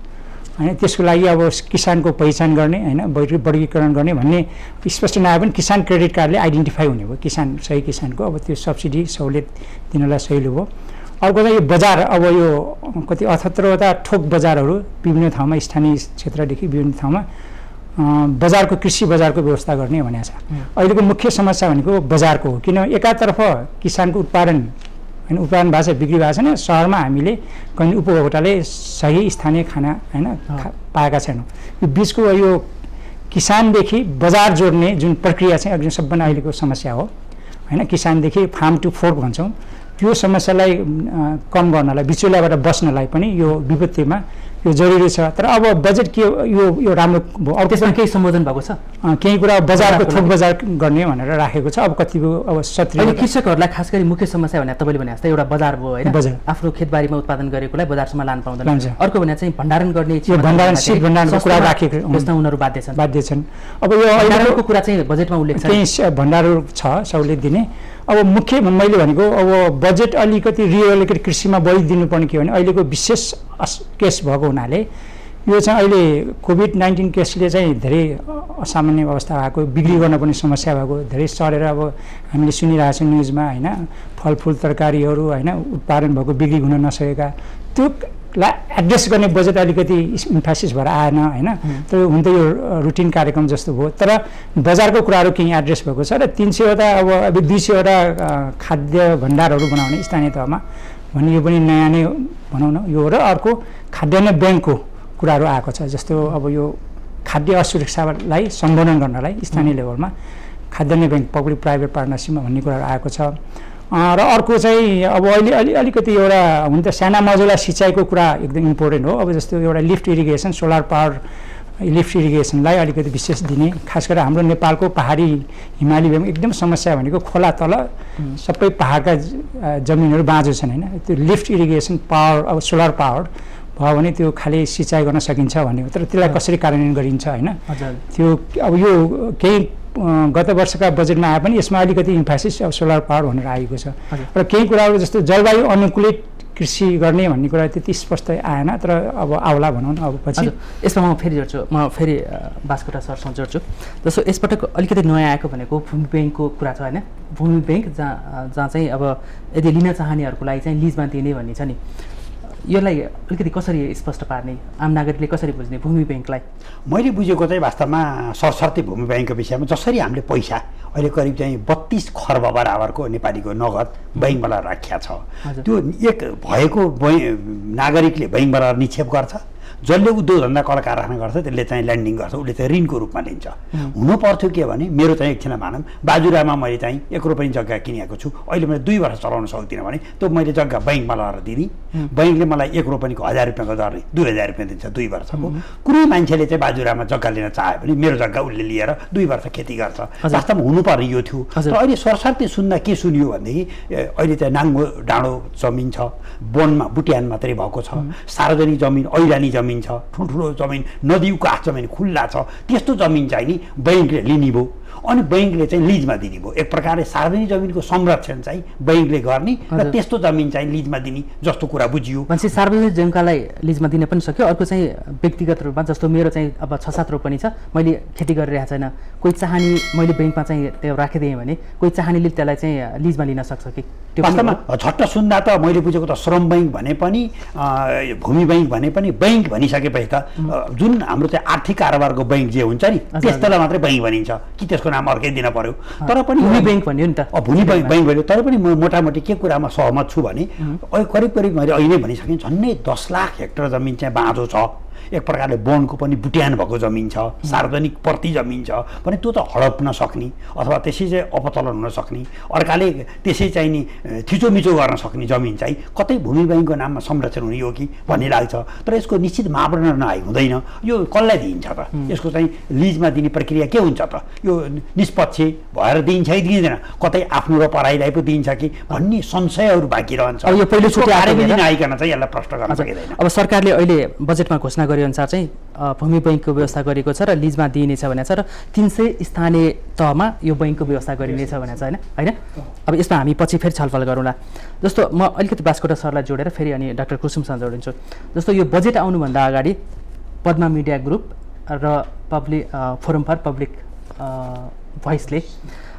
होइन त्यसको लागि अब किसानको पहिचान गर्ने होइन वर्गीकरण गर्ने भन्ने स्पष्ट नआए पनि किसान क्रेडिट कार्डले आइडेन्टिफाई हुने भयो किसान सही किसानको अब त्यो सब्सिडी सहुलियत दिनलाई सहिलो भयो अर्को चाहिँ यो बजार अब यो कति 78वटा ठोक बजारहरू विभिन्न ठाउँमा स्थानीय क्षेत्रदेखि विभिन्न ठाउँमा बजारको कृषि बजारको व्यवस्था गर्ने भनेको छ अहिलेको मुख्य समस्या भनेको बजारको हो किन एकातर्फ किसानको उत्पादन होइन उत्पादन भएको छ बिक्री भएको छैन सहरमा हामीले कहिले उपभोक्ताले सही स्थानीय खाना होइन पाएका छैनौँ यो बिचको यो किसानदेखि बजार जोड्ने जुन प्रक्रिया चाहिँ अघि सबभन्दा अहिलेको समस्या हो होइन किसानदेखि फार्म टु फोर्क भन्छौँ त्यो समस्यालाई कम गर्नलाई बिचौलियाबाट बस्नलाई पनि यो विपत्तिमा यो जरुरी छ तर अब बजेट के यो राम्रो अब त्यसमा केही सम्बोधन भएको छ केही कुरा बजारको थोक बजार गर्ने भनेर राखेको छ अब कतिको अब सत्रीय कृषकहरूलाई खास गरी मुख्य समस्या भने तपाईँले भने जस्तै एउटा बजार भयो होइन आफ्नो खेतबारीमा उत्पादन गरेकोलाई बजारसम्म लान पाउँदैन अर्को भने चाहिँ भण्डारण गर्ने भण्डारण शीत भण्डारणको कुरा राखेको बेच्न उनीहरू बाध्य छन् अब यो भण्डारणको कुरा चाहिँ बजेटमा उल्लेख छ केही भण्डारहरू छ सहुलियत दिने अब मुख्य मैले भनेको अब बजेट अलिकति रिएलोकेट कृषिमा बढी दिनुपर्ने के भने अहिलेको विशेष केस भएको हुनाले यो चाहिँ अहिले कोभिड-19 केसले चाहिँ धेरै असामान्य अवस्था भएको, बिक्री गर्न पनि समस्या भएको, धेरै सरेर अब हामीले सुनिरहेको छौँ न्युजमा होइन, फलफुल तरकारीहरू होइन उत्पादन भएको बिक्री हुन नसकेका, त्योलाई एड्रेस गर्ने बजेट अलिकति इम्फासिस भएर आएन होइन। तर हुन त यो रुटिन कार्यक्रम जस्तो भयो, तर बजारको कुराहरू केही एड्रेस भएको छ र 300वटा अब 200वटा खाद्य भण्डारहरू बनाउने स्थानीय तहमा भन्ने यो पनि नयाँ नै भनौँ न यो। र अर्को खाद्यान्न ब्याङ्कको कुराहरू आएको छ, जस्तो अब यो खाद्य असुरक्षालाई सम्बोधन गर्नलाई स्थानीय लेभलमा खाद्यान्न ब्याङ्क पब्लिक प्राइभेट पार्टनरसिपमा भन्ने कुराहरू आएको छ। र अर्को चाहिँ अब अहिले अलिकति एउटा हुन त साना मझौला सिँचाइको कुरा एकदम इम्पोर्टेन्ट हो। अब जस्तो एउटा lift irrigation, solar power lift इरिगेसनलाई अलिकति विशेष दिने, खास गरेर हाम्रो नेपालको पहाडी हिमाली भेगमा एकदम समस्या भनेको खोला तल सबै पहाडका जमिनहरू बाँझो छन् होइन। त्यो लिफ्ट इरिगेसन पावर अब सोलर पावर भयो भने त्यो खालि सिँचाइ गर्न सकिन्छ भन्ने हो, तर त्यसलाई कसरी कार्यान्वयन गरिन्छ होइन। त्यो अब यो केही गत वर्षका बजेटमा आए पनि यसमा अलिकति इम्फासिस अब सोलर पावर भनेर आएको छ। र केही कुराहरू जस्तो जलवायु अनुकूलित कृषि गर्ने भन्ने कुरा त्यति स्पष्ट आएन, तर अब आउला भनौँ न अब पछि। यसमा म फेरि बास्कोटा सरसँग जोड्छु। जस्तो यसपटक अलिकति नयाँ आएको भनेको भूमि ब्याङ्कको कुरा छ होइन। भूमि ब्याङ्क जहाँ चाहिँ अब यदि लिन चाहनेहरूको लागि चाहिँ लिजमा दिने भन्ने छ नि, यसलाई अलिकति कसरी स्पष्ट पार्ने, आम नागरिकले कसरी बुझ्ने भूमि ब्याङ्कलाई? मैले बुझेको चाहिँ वास्तवमा सरसर्ती भूमि ब्याङ्कको विषयमा जसरी हामीले पैसा अहिले करिब चाहिँ 32 खर्ब बराबरको नेपालीको नगद बैङ्कबाट राखिया छ, त्यो एक भएको नागरिकले बैङ्कबाट निक्षेप गर्छ, जसले उद्योग धन्दा कल कारखाना गर्छ त्यसले चाहिँ ल्यान्डिङ गर्छ, उसले चाहिँ ऋणको रूपमा लिन्छ। हुनु पर्थ्यो के भने मेरो चाहिँ एकछिन मानौँ बाजुरामा मैले चाहिँ 1 रुपैयाँ जग्गा किनेको छु, अहिले मैले 2 वर्ष चलाउन सक्दिनँ भने त्यो मैले जग्गा बैङ्कमा लगाएर दिने, बैङ्कले मलाई 1 रुपैयाँको 1000 रुपियाँको दरले 2000 रुपियाँ दिन्छ 2 वर्षको। कुनै मान्छेले चाहिँ बाजुरामा जग्गा लिन चाह्यो भने मेरो जग्गा उसले लिएर 2 वर्ष खेती गर्छ। वास्तवमा हुनुपर्ने यो थियो, तर अहिले सरसर्ती सुन्दा के सुनियो भनेदेखि अहिले चाहिँ नाङ्गो डाँडो जमिन छ, वनमा बुट्यान मात्रै भएको छ, सार्वजनिक जमिन ऐरानी जमिन छ, ठुल्ठुलो जमिन नदी उकास जमिन खुल्ला छ, त्यस्तो जमिन चाहिँ नि बैङ्कले लिने भयो अनि बैङ्कले चाहिँ लिजमा दिने भयो। एक प्रकारले सार्वजनिक जमिनको संरक्षण चाहिँ बैङ्कले गर्ने र त्यस्तो जमिन चाहिँ लिजमा दिने जस्तो कुरा बुझियो। मान्छे सार्वजनिक जग्गालाई लिजमा दिन पनि सक्यो। अर्को चाहिँ व्यक्तिगत रूपमा जस्तो मेरो चाहिँ अब 6-7 रोपनी छ, मैले खेती गरिरहेको छैन, कोही चाहने मैले ब्याङ्कमा चाहिँ त्यो राखिदिएँ भने कोही चाहनेले त्यसलाई चाहिँ लिजमा लिन सक्छ कि? त्यो वास्तवमा झट्ट सुन्दा त मैले बुझेको त श्रम बैङ्क भने पनि भूमि बैङ्क भने पनि बैङ्क भनिसकेपछि त जुन हाम्रो चाहिँ आर्थिक कारोबारको बैङ्क जे हुन्छ नि त्यस्तोलाई मात्रै बैङ्क भनिन्छ कि त्यसको नाम अर्कै दिन पर्यो। तर पनि भूमि बैङ्क भन्यो नि त, भूमि बैङ्क भन्यो। तर पनि म मोटामोटी के कुरामा सहमत छु भने करिब मैले अहिले भनिसकेँ झन्डै 10 लाख हेक्टर जमिन चाहिँ बाँझो छ, एक प्रकारले वनको पनि बुट्यान भएको जमिन छ, सार्वजनिक प्रति जमिन छ भने त्यो त हडप्न सक्ने अथवा त्यसै चाहिँ अपतलन हुन सक्ने, अर्काले त्यसै चाहिँ नि थिचोमिचो गर्न सक्ने जमिन चाहिँ कतै भूमि बैङ्कको नाममा संरक्षण हुने हो कि भन्ने लाग्छ। तर यसको निश्चित मापदण्ड नआइ हुँदैन, यो कसलाई दिइन्छ त? यसको चाहिँ लिजमा दिने प्रक्रिया के हुन्छ त? यो निष्पक्ष भएर दिइन्छ कि दिइँदैन, कतै आफ्नो र पराईलाई पो दिइन्छ कि भन्ने संशयहरू बाँकी रहन्छ। अब यो पहिलोचोटि आइकन चाहिँ यसलाई प्रश्न गर्न सकिँदैन। अब सरकारले अहिले बजेटमा घोषणा अनुसार चाहिँ भूमि बैङ्कको व्यवस्था गरेको छ र लिजमा दिइनेछ भनेको छ र 300 स्थानीय तहमा यो बैङ्कको व्यवस्था गरिनेछ भनेको छ होइन। अब यसमा हामी पछि फेरि छलफल गरौँला। जस्तो म अलिकति बास्कोटा सरलाई जोडेर फेरि अनि डाक्टर कुसुमसँग जोडिन्छु। जस्तो यो बजेट आउनुभन्दा अगाडि पद्मा मिडिया ग्रुप र फोरम फर पब्लिक भोइसले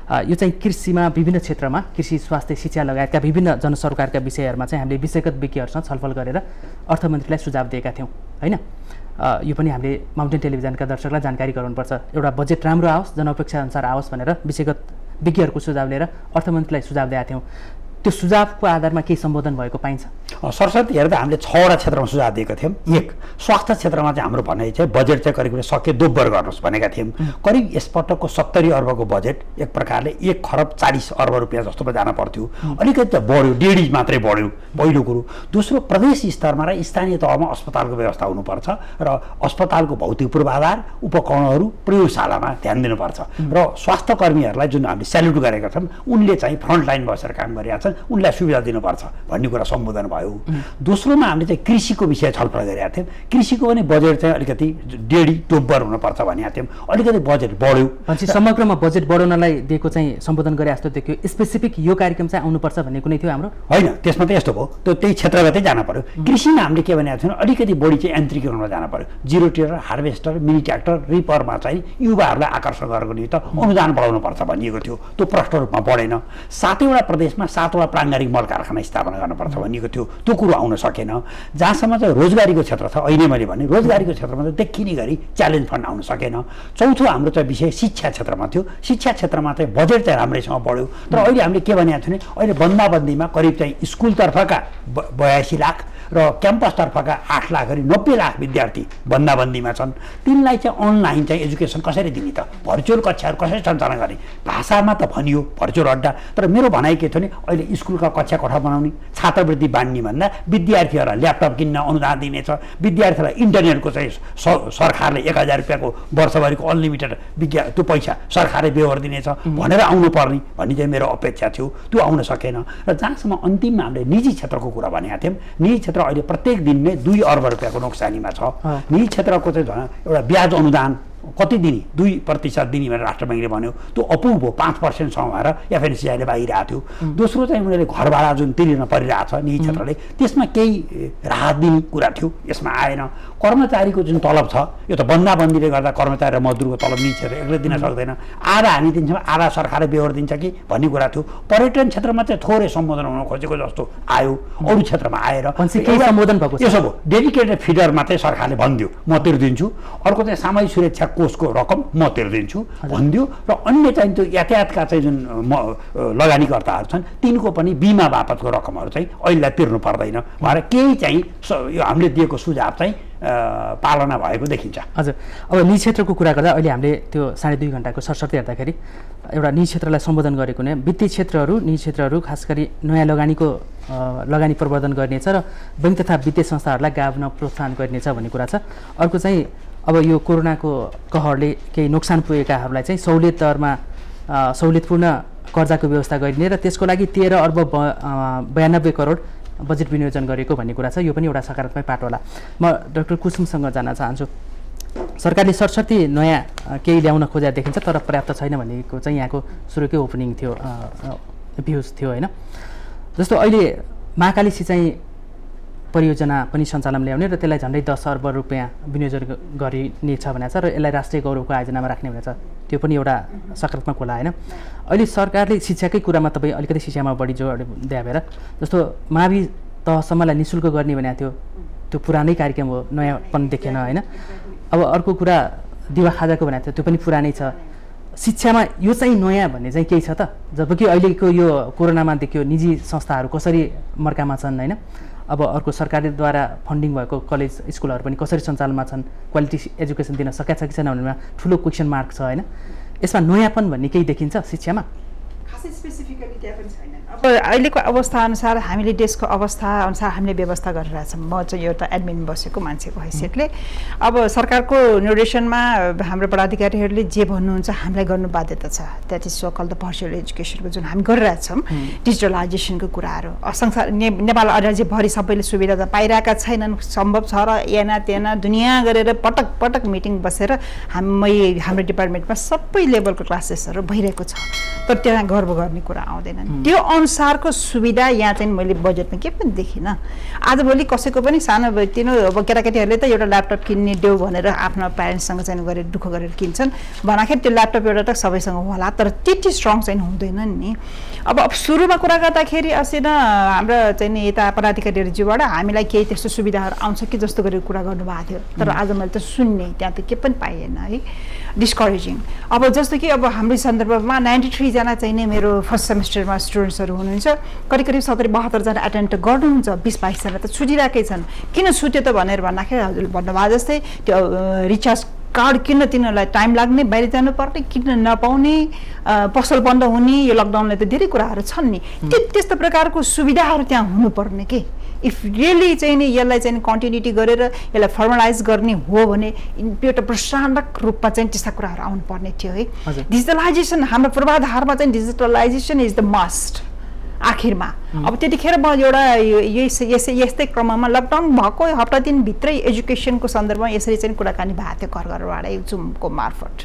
यो चाहिँ कृषिमा विभिन्न क्षेत्रमा कृषि स्वास्थ्य शिक्षा लगायतका विभिन्न जनसरोकारका विषयहरूमा चाहिँ हामीले विषयगत विज्ञहरूसँग छलफल गरेर अर्थमन्त्रीलाई सुझाव दिएका थियौँ होइन। यो पनि हामीले माउन्टेन टेलिभिजनका दर्शकलाई जानकारी गराउनुपर्छ। एउटा बजेट राम्रो आओस्, जनअपेक्षा अनुसार आओस् भनेर विषयगत विज्ञहरूको सुझाव लिएर अर्थमन्त्रीलाई सुझाव दिएका थियौँ। त्यो सुझावको आधारमा केही सम्बोधन भएको पाइन्छ? सरस्वती हेर्दा हामीले 6वटा क्षेत्रमा सुझाव दिएका थियौँ। एक, स्वास्थ्य क्षेत्रमा चाहिँ हाम्रो भनाइ चाहिँ बजेट चाहिँ करिब सके दोब्बर गर्नुहोस् भनेका थियौँ। करिब यसपटकको 70 अर्बको बजेट एक प्रकारले 1 खरब 40 अर्ब रुपियाँ जस्तोमा जान पर्थ्यो, अलिकति त बढ्यो, 1.5 मात्रै बढ्यो पहिलो कुरो। दोस्रो, प्रदेश स्तरमा र स्थानीय तहमा अस्पतालको व्यवस्था हुनुपर्छ र अस्पतालको भौतिक पूर्वाधार उपकरणहरू प्रयोगशालामा ध्यान दिनुपर्छ र स्वास्थ्य कर्मीहरूलाई जुन हामीले स्याल्युट गरेका छौँ उनले चाहिँ फ्रन्टलाइन बसेर काम गरिरहेका छन्, उनलाई सुविधा दिनुपर्छ भन्ने कुरा सम्बोधन भयो। दोस्रोमा हामीले चाहिँ कृषिको विषय छलफल गरेका थियौँ। कृषिको पनि बजेट चाहिँ अलिकति डेढी टोब्बर हुनुपर्छ भनेका थियौँ। अलिकति बजेट बढ्यो। समग्रमा बजेट बढाउनलाई दिएको चाहिँ सम्बोधन गरे जस्तो देखियो। स्पेसिफिक यो कार्यक्रम चाहिँ आउनुपर्छ भन्ने कुनै थियो हाम्रो? होइन, त्यसमा त यस्तो भयो, त्यही क्षेत्रगतै जानु पर्यो। कृषिमा हामीले के भनेको थियौँ, अलिकति बढी चाहिँ यान्त्रिकीकरणमा जानु पर्यो। Zero tiller, harvester, mini tractor, रिपरमा चाहिँ युवाहरूलाई आकर्षण गरेको निमित्त अनुदान बढाउनुपर्छ भनिएको थियो। त्यो प्रष्ट रूपमा बढेन। 7वटा प्रदेशमा 7वटा प्राङ्गारिक मल कारखाना स्थापना गर्नुपर्छ भनिएको थियो। त्यो कुरो आउन सकेन। जहाँसम्म चाहिँ रोजगारीको क्षेत्र छ, अहिले मैले भने रोजगारीको क्षेत्रमा चाहिँ देखिने गरी च्यालेन्ज फन्ड आउन सकेन। चौथो हाम्रो चाहिँ विषय शिक्षा क्षेत्रमा थियो। शिक्षा क्षेत्रमा चाहिँ बजेट चाहिँ राम्रैसँग बढ्यो। तर अहिले हामीले के भनेको थियौँ भने अहिले बन्दाबन्दीमा करिब चाहिँ स्कुलतर्फका 82 लाख र क्याम्पसतर्फका 8 लाख गरी 90 लाख विद्यार्थी बन्दाबन्दीमा छन्। तिनलाई चाहिँ अनलाइन चाहिँ एजुकेसन कसरी दिने त, भर्चुअल कक्षाहरू कसरी सञ्चालन गर्ने? भाषामा त भनियो भर्चुअल अड्डा, तर मेरो भनाइ के थियो भने अहिले स्कुलका कक्षा कोठा बनाउने, छात्रवृत्ति बाँड्ने भन्दा विद्यार्थीहरूलाई ल्यापटप किन्न अनुदान दिनेछ, विद्यार्थीलाई इन्टरनेटको चाहिँ सरकारले 1000 रुपियाँको वर्षभरिको अनलिमिटेड त्यो पैसा सरकारले बेहोर दिनेछ भनेर आउनुपर्ने भन्ने चाहिँ मेरो अपेक्षा थियो। त्यो आउन सकेन। र जहाँसम्म अन्तिममा हामीले निजी क्षेत्रको कुरा भनेका थियौँ। निजी क्षेत्र अहिले प्रत्येक दिन नै 2 अर्ब रुपियाँको नोक्सानीमा छ। निजी क्षेत्रको चाहिँ एउटा ब्याज अनुदान कति दिने, 2% दिने भनेर राष्ट्र ब्याङ्कले भन्यो। त्यो अपुग भयो। 5%सम्म भएर एफएनसिआईले बाहिरहेको थियो। दोस्रो चाहिँ उनीहरूले घर भाडा जुन तिर्न परिरहेको छ निजी क्षेत्रले, त्यसमा केही राहत दिने कुरा थियो, यसमा आएन। कर्मचारीको जुन तलब छ, यो त बन्दाबन्दीले गर्दा कर्मचारी र मजदुरको तलब निजी क्षेत्र एक्लै दिन सक्दैन। आधा हामी दिन्छौँ, आधा सरकारले बेहोर दिन्छ कि भन्ने कुरा थियो। पर्यटन क्षेत्रमा चाहिँ थोरै सम्बोधन हुन खोजेको जस्तो आयो। अरू क्षेत्रमा आएर सम्बोधन भएको यसो भयो, डेडिकेटेड फिडरमा चाहिँ सरकारले भनिदियो म तिर्दिन्छु, अर्को चाहिँ सामाजिक सुरक्षा कोषको रकम म तिर्दिन्छु भनिदियो, र अन्य चाहिँ त्यो यातायातका चाहिँ जुन लगानीकर्ताहरू छन् तिनको पनि बिमा बापतको रकमहरू चाहिँ अहिलेलाई तिर्नु पर्दैन भनेर केही चाहिँ यो हामीले दिएको सुझाव चाहिँ पालना भएको देखिन्छ। हजुर, अब निजी क्षेत्रको कुरा गर्दा अहिले हामीले त्यो 2.5 घन्टाको सरसर्ती हेर्दाखेरि एउटा निजी क्षेत्रलाई सम्बोधन गरेको नै वित्तीय क्षेत्रहरू, निजी क्षेत्रहरू खास गरी नयाँ लगानी प्रवर्धन गर्नेछ र बैंक तथा वित्तीय संस्थाहरूलाई गाभ्न प्रोत्साहन गर्नेछ भन्ने कुरा छ। अर्को चाहिँ अब यो कोरोनाको कहरले केही नोक्सान पुगेकाहरूलाई चाहिँ सहुलियत दरमा सहुलियतपूर्ण कर्जाको व्यवस्था गरिने र त्यसको लागि 13 अर्ब 92 करोड बजेट विनियोजन गरेको भन्ने कुरा छ। यो पनि एउटा सकारात्मक पाटो होला। म डाक्टर कुसुमसँग जान चाहन्छु। सरकारले सरसर्ती नयाँ केही ल्याउन खोजेर देखिन्छ तर पर्याप्त छैन भनेको चाहिँ यहाँको सुरुकै ओपनिङ थियो, भ्युज थियो होइन। जस्तो अहिले महाकाली सिँचाइ परियोजना पनि सञ्चालन ल्याउने र त्यसलाई झन्डै 10 अर्ब रुपियाँ विनियोजन गरिनेछ भनेको छ र यसलाई राष्ट्रिय गौरवको आयोजनामा राख्ने भनेको छ। त्यो पनि एउटा सकारात्मक होला होइन। अहिले सरकारले शिक्षाकै कुरामा तपाईँ अलिकति शिक्षामा बढी जोड दिएर जस्तो मावि तहसम्मलाई निःशुल्क गर्ने भनेको थियो, त्यो पुरानै कार्यक्रम हो, नयाँ पनि देखेन होइन। अब अर्को कुरा दिवा खाजाको भनेको थियो, त्यो पनि पुरानै छ। शिक्षामा यो चाहिँ नयाँ भन्ने चाहिँ केही छ त? जबकि अहिलेको यो कोरोनामा देखियो निजी संस्थाहरू कसरी मर्कामा छन् होइन। अब अर्को सरकारद्वारा फन्डिङ भएको कलेज स्कुलहरू पनि कसरी सञ्चालनमा छन्, क्वालिटी एजुकेसन दिन सकेको छ कि छैन भनेमा ठुलो क्वेसन मार्क छ होइन। यसमा नयाँपन भन्ने केही देखिन्छ शिक्षामा? खासै स्पेसिफिकली त्यहाँ पनि छैन। अब अहिलेको अवस्था अनुसार हामीले देशको अवस्था अनुसार हामीले व्यवस्था गरिरहेछौँ। म चाहिँ एउटा एडमिन बसेको मान्छेको हैसियतले अब सरकारको निर्देशनमा हाम्रो पदाधिकारीहरूले जे भन्नुहुन्छ हामीलाई गर्नु बाध्यता छ। That is so called the भर्चुअल एजुकेसनको जुन हामी गरिरहेछौँ, डिजिटलाइजेसनको कुराहरू संसार नेपाल राज्यभरि सबैले सुविधा त पाइरहेका छैनन्। सम्भव छ र याना त्यना दुनियाँ गरेर पटक पटक मिटिङ बसेर हाम्रो डिपार्टमेन्टमा सबै लेभलको क्लासेसहरू भइरहेको छ, तर त्यहाँ गर्व गर्ने कुरा आउँदैन। त्यो अनुसारको सुविधा यहाँ चाहिँ मैले बजेटमा के पनि देखिनँ। आजभोलि कसैको पनि सानो तिनो अब केटाकेटीहरूले त एउटा ल्यापटप किन्ने देऊ भनेर आफ्नो प्यारेन्ट्ससँग चाहिँ गरेर दुःख गरेर किन्छन् भन्दाखेरि त्यो ल्यापटप एउटा त सबैसँग होला, तर त्यति स्ट्रङ चाहिँ हुँदैनन् नि। अब सुरुमा कुरा गर्दाखेरि असिन हाम्रो चाहिँ नि यता पदाधिकारीहरूबाट हामीलाई केही त्यस्तो सुविधाहरू आउँछ कि जस्तो गरेर कुरा गर्नुभएको थियो, तर आज मैले त सुन्ने त्यहाँ त के पनि पाइएन है, डिस्करेजिङ। अब जस्तो कि अब हाम्रो सन्दर्भमा 93 जना चाहिँ नै मेरो फर्स्ट सेमेस्टरमा स्टुडेन्ट्सहरू हुनुहुन्छ, करिब 70-72 जना एटेन्ड त गर्नुहुन्छ, 20-22 जना त छुटिरहेकै छन्। किन छुट्यो त भनेर भन्दाखेरि हजुरले भन्नुभयो जस्तै त्यो रिचार्ज कार्ड किन्न तिनीहरूलाई टाइम लाग्ने, बाहिर जानुपर्ने, किन्न नपाउने, पसल बन्द हुने, यो लकडाउनले त धेरै कुराहरू छन् नि। त्यस्तो प्रकारको सुविधाहरू त्यहाँ हुनुपर्ने के इफ रियली चाहिँ नि यसलाई चाहिँ कन्टिन्युटी गरेर यसलाई फर्मलाइज गर्ने हो भने एउटा प्रसारक रूपमा चाहिँ त्यस्ता कुराहरू आउनुपर्ने थियो है। डिजिटलाइजेसन हाम्रो पूर्वाधारमा चाहिँ डिजिटलाइजेसन इज द मस्ट। आखिरमा। अब त्यतिखेर म एउटा यस्तै क्रममा लकडाउन भएको हप्ता दिनभित्रै एजुकेसनको सन्दर्भमा यसरी चाहिँ कुराकानी भएको थियो घर घरबाट जुमको मार्फत।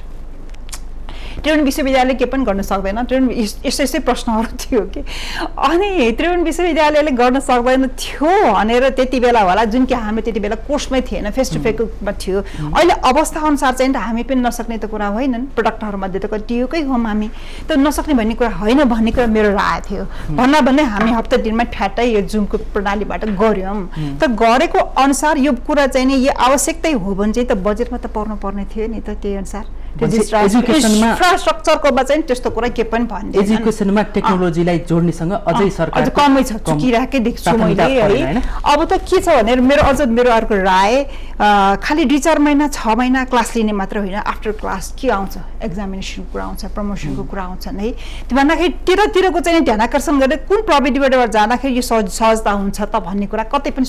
त्रिभुवन विश्वविद्यालयले के पनि गर्न सक्दैन, यस्तै प्रश्नहरू थियो कि अनि त्रिभुवन विश्वविद्यालयले गर्न सक्दैन थियो भनेर त्यति बेला होला, जुन कि हामी त्यति बेला कोर्समै थिएन, फेस टु फेसमा थियो। अहिले अवस्था अनुसार चाहिँ हामी पनि नसक्ने त कुरा होइनन्, प्रडक्टहरूमध्ये त कतिकै हौँ हामी, त नसक्ने भन्ने कुरा होइन भन्ने कुरा मेरो राय थियो। भन्ने हामी हप्ता दिनमा ठ्याट्टै यो जुमको प्रणालीबाट गऱ्यौँ, त गरेको अनुसार यो कुरा चाहिँ नि यो आवश्यकतै हो भने चाहिँ त बजेटमा त पर्नु पर्ने थियो नि त, त्यही अनुसार इन्फ्रास्ट्रक्चरकोमा चाहिँ त्यस्तो कुरा के पनि भन्दैन। एजुकेसनमा टेक्नोलोजीलाई जोड्नेसँग अझै सरकार अझ कमै छ, चुकिरहेकै देख्छु मैले है। अब त के छ भने मेरो अर्को राय खालि 2-4 महिना 6 महिना क्लास लिने मात्र होइन, आफ्टर क्लास के आउँछ, एक्जामिनेसन कुरा आउँछ, प्रमोसनको कुरा आउँछन् है। त्यो भन्दाखेरि तिरको चाहिँ ध्यान आकर्षण गरेर कुन प्रविधिबाट जाँदाखेरि यो सहजता हुन्छ त भन्ने कुरा कतै पनि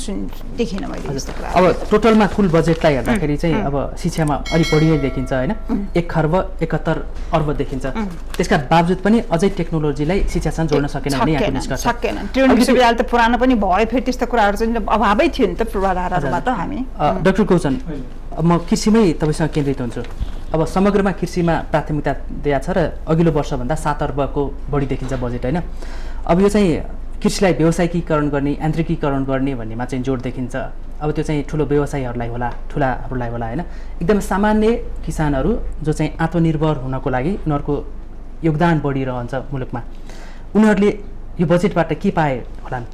देखिनँ मैले यस्तो कुरा। अब टोटलमा कुल बजेटलाई हेर्दाखेरि चाहिँ अब शिक्षामा अलिक बढी नै देखिन्छ होइन, 1 खर्ब 71 अर्ब देखिन्छ। त्यसका बावजुद पनि अझै टेक्नोलोजीलाई शिक्षासँग जोड्न सकेन भने यहाँको निष्कर्ष सकेन। त्रिभुवन विश्वविद्यालय त पुरानो पनि भयो, फेरि त्यस्तो कुराहरू चाहिँ अभावै थियो नि त पूर्वाधारहरूमा त हामी। डाक्टर गौचन, म कृषिमै तपाईँसँग केन्द्रित हुन्छु। अब समग्रमा कृषिमा प्राथमिकता दिएको छ र अघिल्लो वर्षभन्दा 7 अर्बको बढी देखिन्छ बजेट होइन। अब यो चाहिँ कृषिलाई व्यावसायिकीकरण गर्ने, यान्त्रिकीकरण गर्ने भन्नेमा चाहिँ जोड देखिन्छ। अब त्यो चाहिँ ठुलो व्यवसायीहरूलाई होला, ठुलाहरूलाई होला होइन, एकदम सामान्य किसानहरू जो चाहिँ आत्मनिर्भर हुनको लागि उनीहरूको योगदान बढिरहन्छ मुलुकमा, उनीहरूले यो बजेटबाट के पाए होलान्,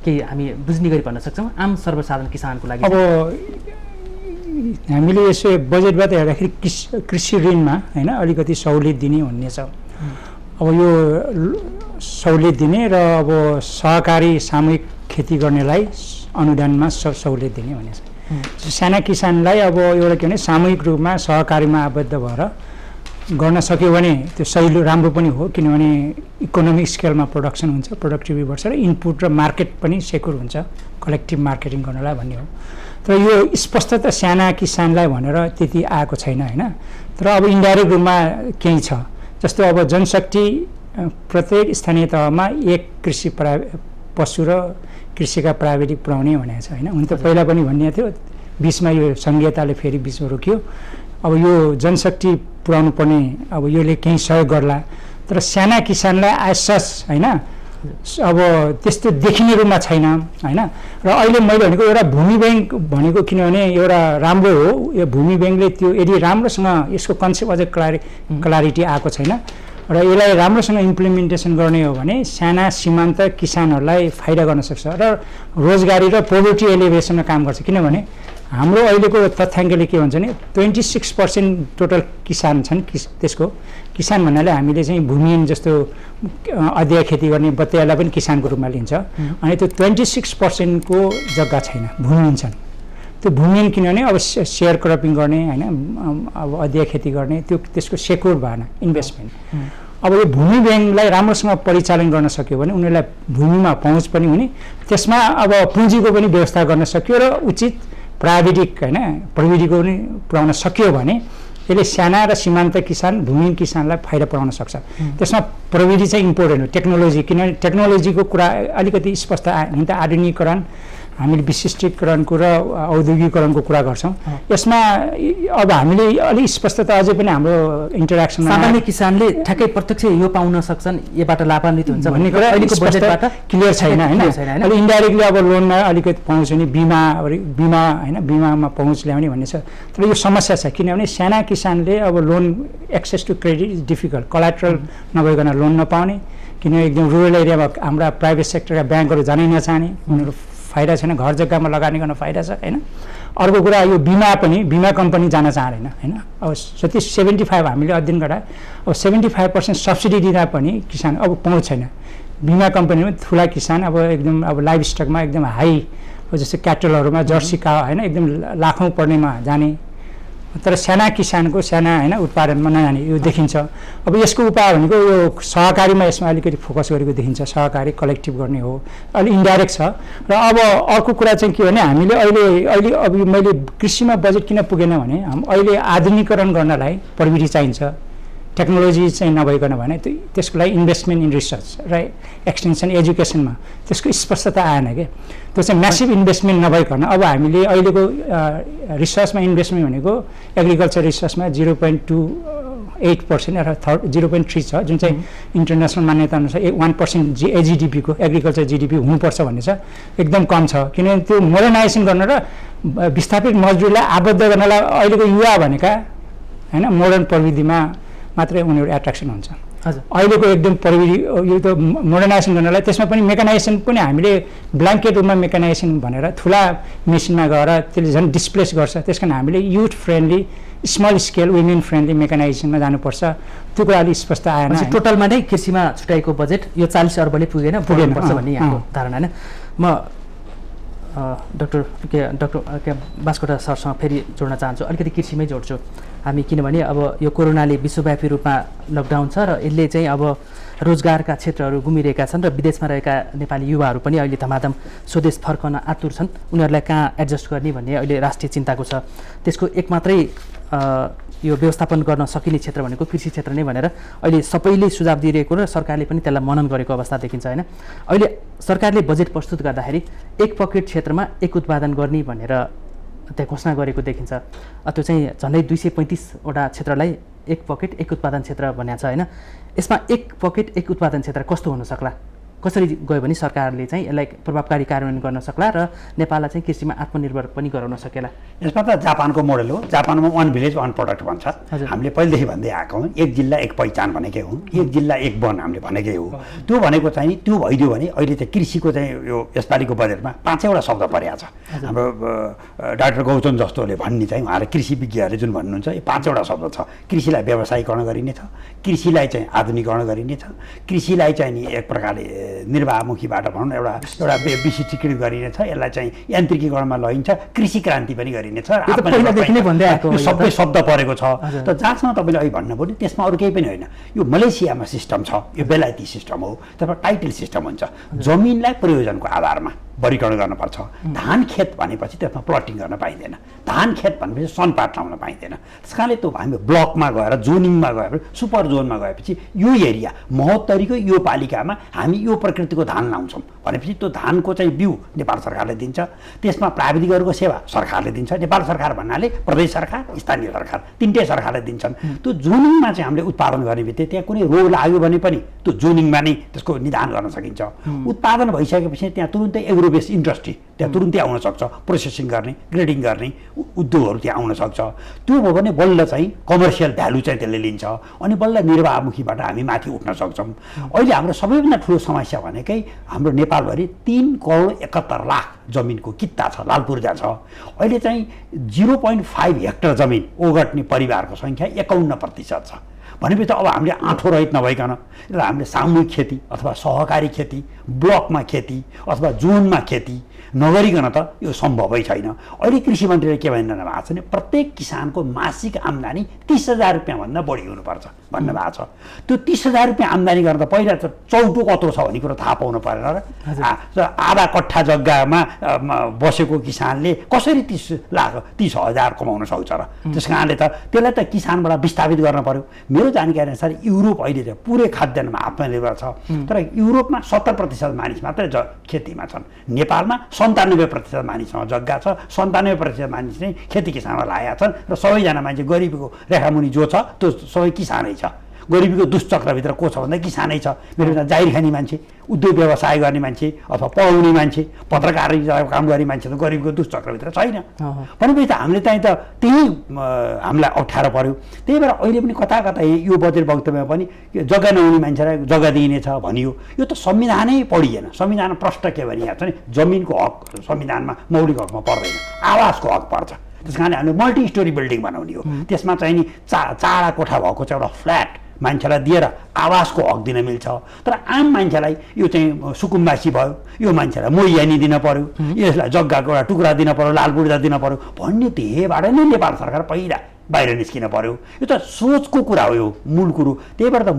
केही हामी बुझ्ने गरी भन्न सक्छौँ आम सर्वसाधारण किसानको लागि? अब हामीले यसो बजेटबाट हेर्दाखेरि कृषि ऋणमा होइन अलिकति सहुलियत दिने भन्ने छ। अब यो सहुलियत दिने र अब सहकारी सामूहिक खेती गर्नेलाई अनुदानमा सहुलियत दिने भन्ने छ। साना किसानलाई अब एउटा के भने सामूहिक रूपमा सहकारीमा आबद्ध भएर गर्न सक्यो भने त्यो सही राम्रो पनि हो, किनभने इकोनोमिक स्केलमा प्रोडक्सन हुन्छ, प्रोडक्टिभिटी बढ्छ र इनपुट र मार्केट पनि सेक्युर हुन्छ कलेक्टिभ मार्केटिङ गर्नलाई भन्ने हो। तर यो स्पष्ट त साना किसानलाई भनेर त्यति आएको छैन होइन। तर अब इन्डाइरेक्ट रूपमा केही छ, जस्तो अब जनशक्ति प्रत्येक स्थानीय तहमा 1 कृषि पशु र कृषिका प्राविधिक पुर्याउने भनेको छ होइन। हुन त पहिला पनि भनिएको थियो, बिचमा यो सङ्घीयताले फेरि बिचमा रोक्यो। अब यो जनशक्ति पुर्याउनु पर्ने, अब यसले केही सहयोग गर्ला, तर साना किसानलाई आश्वास होइन अब त्यस्तो देखिने रूपमा छैन होइन। र अहिले मैले भनेको एउटा भूमि ब्याङ्क भनेको किनभने एउटा राम्रो हो, यो भूमि ब्याङ्कले त्यो यदि राम्रोसँग यसको कन्सेप्ट अझै क्लारिटी आएको छैन र यसलाई राम्रोसँग इम्प्लिमेन्टेसन गर्ने हो भने साना सीमान्त किसानहरूलाई फाइदा गर्न सक्छ र रोजगारी र पोभर्टी एलिभेसनमा काम गर्छ। किनभने हाम्रो अहिलेको तथ्याङ्कले के भन्छ भने 26% टोटल किसान छन्, त्यसको किसान भन्नाले हामीले चाहिँ भूमिहीन जस्तो अध्यय खेती गर्ने बत्तीलाई पनि किसानको रूपमा लिन्छ। अनि त्यो 26% को जग्गा छैन, भूमिहीन छन्। त्यो भूमिहीन किनभने अब सेयर क्रपिङ गर्ने होइन, अब अध्यय खेती गर्ने, त्यो त्यसको सेक्युर भएन इन्भेस्टमेन्ट। अब यो भूमि ब्याङ्कलाई राम्रोसँग परिचालन गर्न सक्यो भने उनीहरूलाई भूमिमा पहुँच पनि हुने, त्यसमा अब पुँजीको पनि व्यवस्था गर्न सक्यो र उचित प्राविधिक होइन प्रविधिको पनि पुर्याउन सक्यो भने यसले साना र सीमान्त किसान भूमिहीन किसानलाई फाइदा पुर्याउन सक्छ। त्यसमा प्रविधि चाहिँ इम्पोर्टेन्ट हो, टेक्नोलोजी, किनभने टेक्नोलोजीको कुरा अलिकति स्पष्ट हुन त आधुनिकीकरण हामीले विशिष्टीकरणको र औद्योगिकरणको कुरा गर्छौँ। यसमा अब हामीले अलिक स्पष्टता अझै पनि हाम्रो इन्टरेक्सनमा सामान्य किसानले ठ्याक्कै प्रत्यक्ष यो पाउन सक्छन्, योबाट लाभान्वित हुन्छ भन्ने कुरा अहिलेको बजेटबाट क्लियर छैन होइन। अब इन्डाइरेक्टली अब लोनमा अलिकति पहुँच हुने, बिमा होइन बिमामा पहुँच ल्याउने भन्ने छ। तर यो समस्या छ किनभने साना किसानले अब loan access to credit is difficult, collateral नभइकन लोन नपाउने, किनभने एकदम रुरल एरियामा हाम्रा प्राइभेट सेक्टरका ब्याङ्कहरू जानै नचाहने, उनीहरू फाइदा छैन, घर जग्गामा लगानी गर्न फाइदा छ होइन। अर्को कुरा यो बिमा पनि, बिमा कम्पनी जान चाहँदैन होइन। अब जति 75 हामीले अध्ययन गराए, अब 75% सब्सिडी दिँदा पनि किसान अब पहुँच छैन। बिमा कम्पनीमा ठुला किसान अब एकदम अब लाइभ स्टकमा एकदम हाई, जस्तो क्याटलहरूमा जर्सी काउ होइन एकदम लाखौँ पर्नेमा जाने, तर साना किसानको साना होइन उत्पादनमा नजाने यो देखिन्छ। अब यसको उपाय भनेको यो सहकारीमा यसमा अलिकति फोकस गरेको देखिन्छ, सहकारी कलेक्टिभ गर्ने हो, अलि इन्डाइरेक्ट छ। र अब अर्को कुरा चाहिँ के भने हामीले अहिले अब मैले कृषिमा बजेट किन पुगेन भने अहिले आधुनिकीकरण गर्नलाई प्रविधि चाहिन्छ, टेक्नोलोजी चाहिँ नभइकन भने त्यसको लागि इन्भेस्टमेन्ट इन रिसर्च र एक्सटेन्सन एजुकेसनमा त्यसको स्पष्टता आएन क्या। त्यो चाहिँ म्यासिभ इन्भेस्टमेन्ट नभइकन अब हामीले अहिलेको रिसर्चमा इन्भेस्टमेन्ट भनेको एग्रिकल्चर रिसर्चमा 0.28% अथवा 0.3 छ, जुन चाहिँ इन्टरनेसनल मान्यता अनुसार 1% एजिडिपीको एग्रिकल्चर जिडिपी हुनुपर्छ भन्ने छ, एकदम कम छ। किनभने त्यो मोडर्नाइजेसन गर्न र विस्थापित मजदुरलाई आबद्ध गर्नलाई अहिलेको युवा भनेका होइन मोडर्न प्रविधिमा मात्रै उनीहरू एट्र्याक्सन हुन्छ। अहिलेको एकदम प्रविधि यो त मोडर्नाइजेसन गर्नलाई त्यसमा पनि मेकानाइजेसन पनि हामीले ब्ल्याङ्केट रूपमा मेकानाइजेसन भनेर ठुला मेसिनमा गएर त्यसले झन् डिस्प्लेस गर्छ। त्यस कारण हामीले youth friendly small scale women friendly मेकानाइजेसनमा जानुपर्छ। त्यो कुरा अलिक स्पष्ट आएन। टोटलमा नै कृषिमा छुट्याएको बजेट यो 40 अर्बले पुगेनुपर्छ भन्ने यहाँको धारणा होइन। म डाक्टर बास्कोटा सरसँग फेरि जोड्न चाहन्छु, अलिकति कृषिमै जोड्छु हामी, किनभने अब यो कोरोनाले विश्वव्यापी रूपमा लकडाउन छ र यसले चाहिँ अब रोजगारका क्षेत्रहरू गुमिरहेका छन् र विदेशमा रहेका नेपाली युवाहरू पनि अहिले धमाधम स्वदेश फर्कन आतुर छन्। उनीहरूलाई कहाँ एडजस्ट गर्ने भन्ने अहिले राष्ट्रिय चिन्ताको छ। त्यसको एक मात्रै यो व्यवस्थापन गर्न सकिने क्षेत्र भनेको कृषि क्षेत्र नै भनेर अहिले सबैले सुझाव दिइरहेको र सरकारले पनि त्यसलाई मनन गरेको अवस्था देखिन्छ होइन। अहिले सरकारले बजेट प्रस्तुत गर्दाखेरि एक पकेट क्षेत्रमा एक उत्पादन गर्ने भनेर त्यहाँ घोषणा गरेको देखिन्छ। त्यो चाहिँ झन्डै 235वटा क्षेत्रलाई एक पकेट एक उत्पादन क्षेत्र भनेको छ होइन। यसमा एक पकेट एक उत्पादन क्षेत्र कस्तो हुन सक्ला, कसरी गयो भने सरकारले चाहिँ यसलाई प्रभावकारी कार्यान्वयन गर्न सक्ला र नेपाललाई चाहिँ कृषिमा आत्मनिर्भर पनि गराउन सकेला। यसमा त जापानको मोडल हो। जापानमा 1 भिलेज 1 प्रोडक्ट भन्छ। हामीले पहिलेदेखि भन्दै आएको हौँ, एक जिल्ला एक पहिचान भनेकै हो, एक जिल्ला एक वन हामीले भनेकै हो। त्यो भनेको चाहिँ त्यो भइदियो भने अहिले चाहिँ कृषिको चाहिँ यो यसपालिको बजेटमा 5वटा शब्द परेको छ। हाम्रो डाक्टर गौतम जस्तोले भन्ने चाहिँ उहाँले कृषि विज्ञहरूले जुन भन्नुहुन्छ यो 5वटा शब्द छ। कृषिलाई व्यवसायीकरण गरिनेछ, कृषिलाई चाहिँ आधुनिकरण गरिनेछ, कृषिलाई चाहिँ नि एक प्रकारले निर्वाहमुखीबाट भनौँ एउटा विशिष्टीकृत गरिनेछ, यसलाई चाहिँ यान्त्रिकीकरणमा लगिन्छ, कृषि क्रान्ति पनि गरिनेछ। सबै शब्द परेको छ। त जहाँसम्म तपाईँले अहिले भन्नुभयो नि त्यसमा अरू केही पनि होइन। यो मलेसियामा सिस्टम छ, यो बेलायती सिस्टम हो। त्यसमा टाइटल सिस्टम हुन्छ, जमिनलाई प्रयोजनको आधारमा वर्गीकरण गर्नुपर्छ। धान खेत भनेपछि त्यसमा प्लटिङ गर्न पाइँदैन, धान खेत भनेपछि सनपाट लाउन पाइँदैन। त्यस कारणले त्यो हामी ब्लकमा गएर जोनिङमा गएपछि सुपर जोनमा गएपछि यो एरिया महोत्तरीको यो पालिकामा हामी यो प्रकृतिको धान लाउँछौँ भनेपछि त्यो धानको चाहिँ बिउ नेपाल सरकारले दिन्छ। त्यसमा प्राविधिकहरूको सेवा सरकारले दिन्छ। नेपाल सरकार भन्नाले प्रदेश सरकार स्थानीय सरकार तिनटै सरकारले दिन्छन्। त्यो जोनिङमा चाहिँ हामीले उत्पादन गर्ने बित्तिकै त्यहाँ कुनै रोग लाग्यो भने पनि त्यो जोनिङमा नै त्यसको निदान गर्न सकिन्छ। उत्पादन भइसकेपछि त्यहाँ तुरुन्तै एग्रो बेस्ड इन्डस्ट्री त्यहाँ तुरुन्तै आउन सक्छ, प्रोसेसिङ गर्ने ग्रेडिङ गर्ने उद्योगहरू त्यहाँ आउन सक्छ। त्यो भयो भने बल्ल चाहिँ कमर्सियल भ्यालु चाहिँ त्यसले लिन्छ अनि बल्ल निर्वाहमुखीबाट हामी माथि उठ्न सक्छौँ। अहिले हाम्रो सबैभन्दा ठुलो समस्या भनेकै हाम्रो नेपालभरि 3,71,00,000 जमिनको कित्ता छ, लाल पूर्जा छ। अहिले चाहिँ 0.5 हेक्टर जमिन ओगट्ने परिवारको सङ्ख्या 51% छ। भनेपछि अब हामीले आँठो रहित नभइकन हामीले सामूहिक खेती अथवा सहकारी खेती, ब्लकमा खेती अथवा जोनमा खेती नगरिकन त यो सम्भवै छैन। अहिले कृषि मन्त्रीले के भनिरहनु भएको छ भने प्रत्येक किसानको मासिक आम्दानी 30,000 रुपियाँभन्दा बढी हुनुपर्छ भन्नुभएको छ। त्यो 30,000 रुपियाँ आम्दानी गर्न त पहिला त चौटो कत्रो छ भन्ने कुरो थाहा पाउनु परेन र आधा कट्ठा जग्गामा बसेको किसानले कसरी 30,000 कमाउन सक्छ र? त्यस कारणले त त्यसलाई त किसानबाट विस्थापित गर्न पर्यो। मेरो जानकारी अनुसार युरोप अहिले चाहिँ पुरै खाद्यान्नमा आत्मनिर्भर छ, तर युरोपमा 70% मानिस मात्रै खेतीमा छन्। नेपालमा 97% मानिससँग जग्गा छ, 97% मानिस चाहिँ खेती किसानमा लागेका छन् र सबैजना मान्छे गरिबीको रेखामुनि जो छ त्यो सबै किसानै छ। गरिबीको दुष्चक्रभित्र को छ भन्दा किसानै छ। मेरो जाहिर खाने मान्छे, उद्योग व्यवसाय गर्ने मान्छे अथवा पढाउने मान्छे, पत्रकारिताको काम गर्ने मान्छे त गरिबीको दुष्चक्रभित्र छैन। भनेपछि त हामीले चाहिँ त त्यही हामीलाई अप्ठ्यारो पर्यो। त्यही भएर अहिले पनि कता कता यो बजेट वक्तव्यमा पनि जग्गा नहुने मान्छेलाई जग्गा दिइनेछ भनियो। यो त संविधानै पढिएन। संविधान प्रष्ट के भनिएको छ भने जमिनको हक संविधानमा मौलिक हकमा पर्दैन, आवासको हक पर्छ। त्यस कारणले हामीले मल्टी स्टोरी बिल्डिङ बनाउने हो। त्यसमा चाहिँ नि चाडा कोठा भएको चाहिँ एउटा फ्ल्याट मान्छेलाई दिएर आवासको हक दिन मिल्छ। तर आम मान्छेलाई यो चाहिँ सुकुम्बासी भयो, यो मान्छेलाई मोहियानी दिन पर्यो, यसलाई जग्गाको एउटा टुक्रा दिन पर्यो, लाल बुर्जा दिन पर्यो भन्ने ध्येयबाट नै नेपाल सरकार पहिला बाहिर निस्किन पर्यो। यो त सोचको कुरा हो, यो मूल कुरो। त्यही भएर त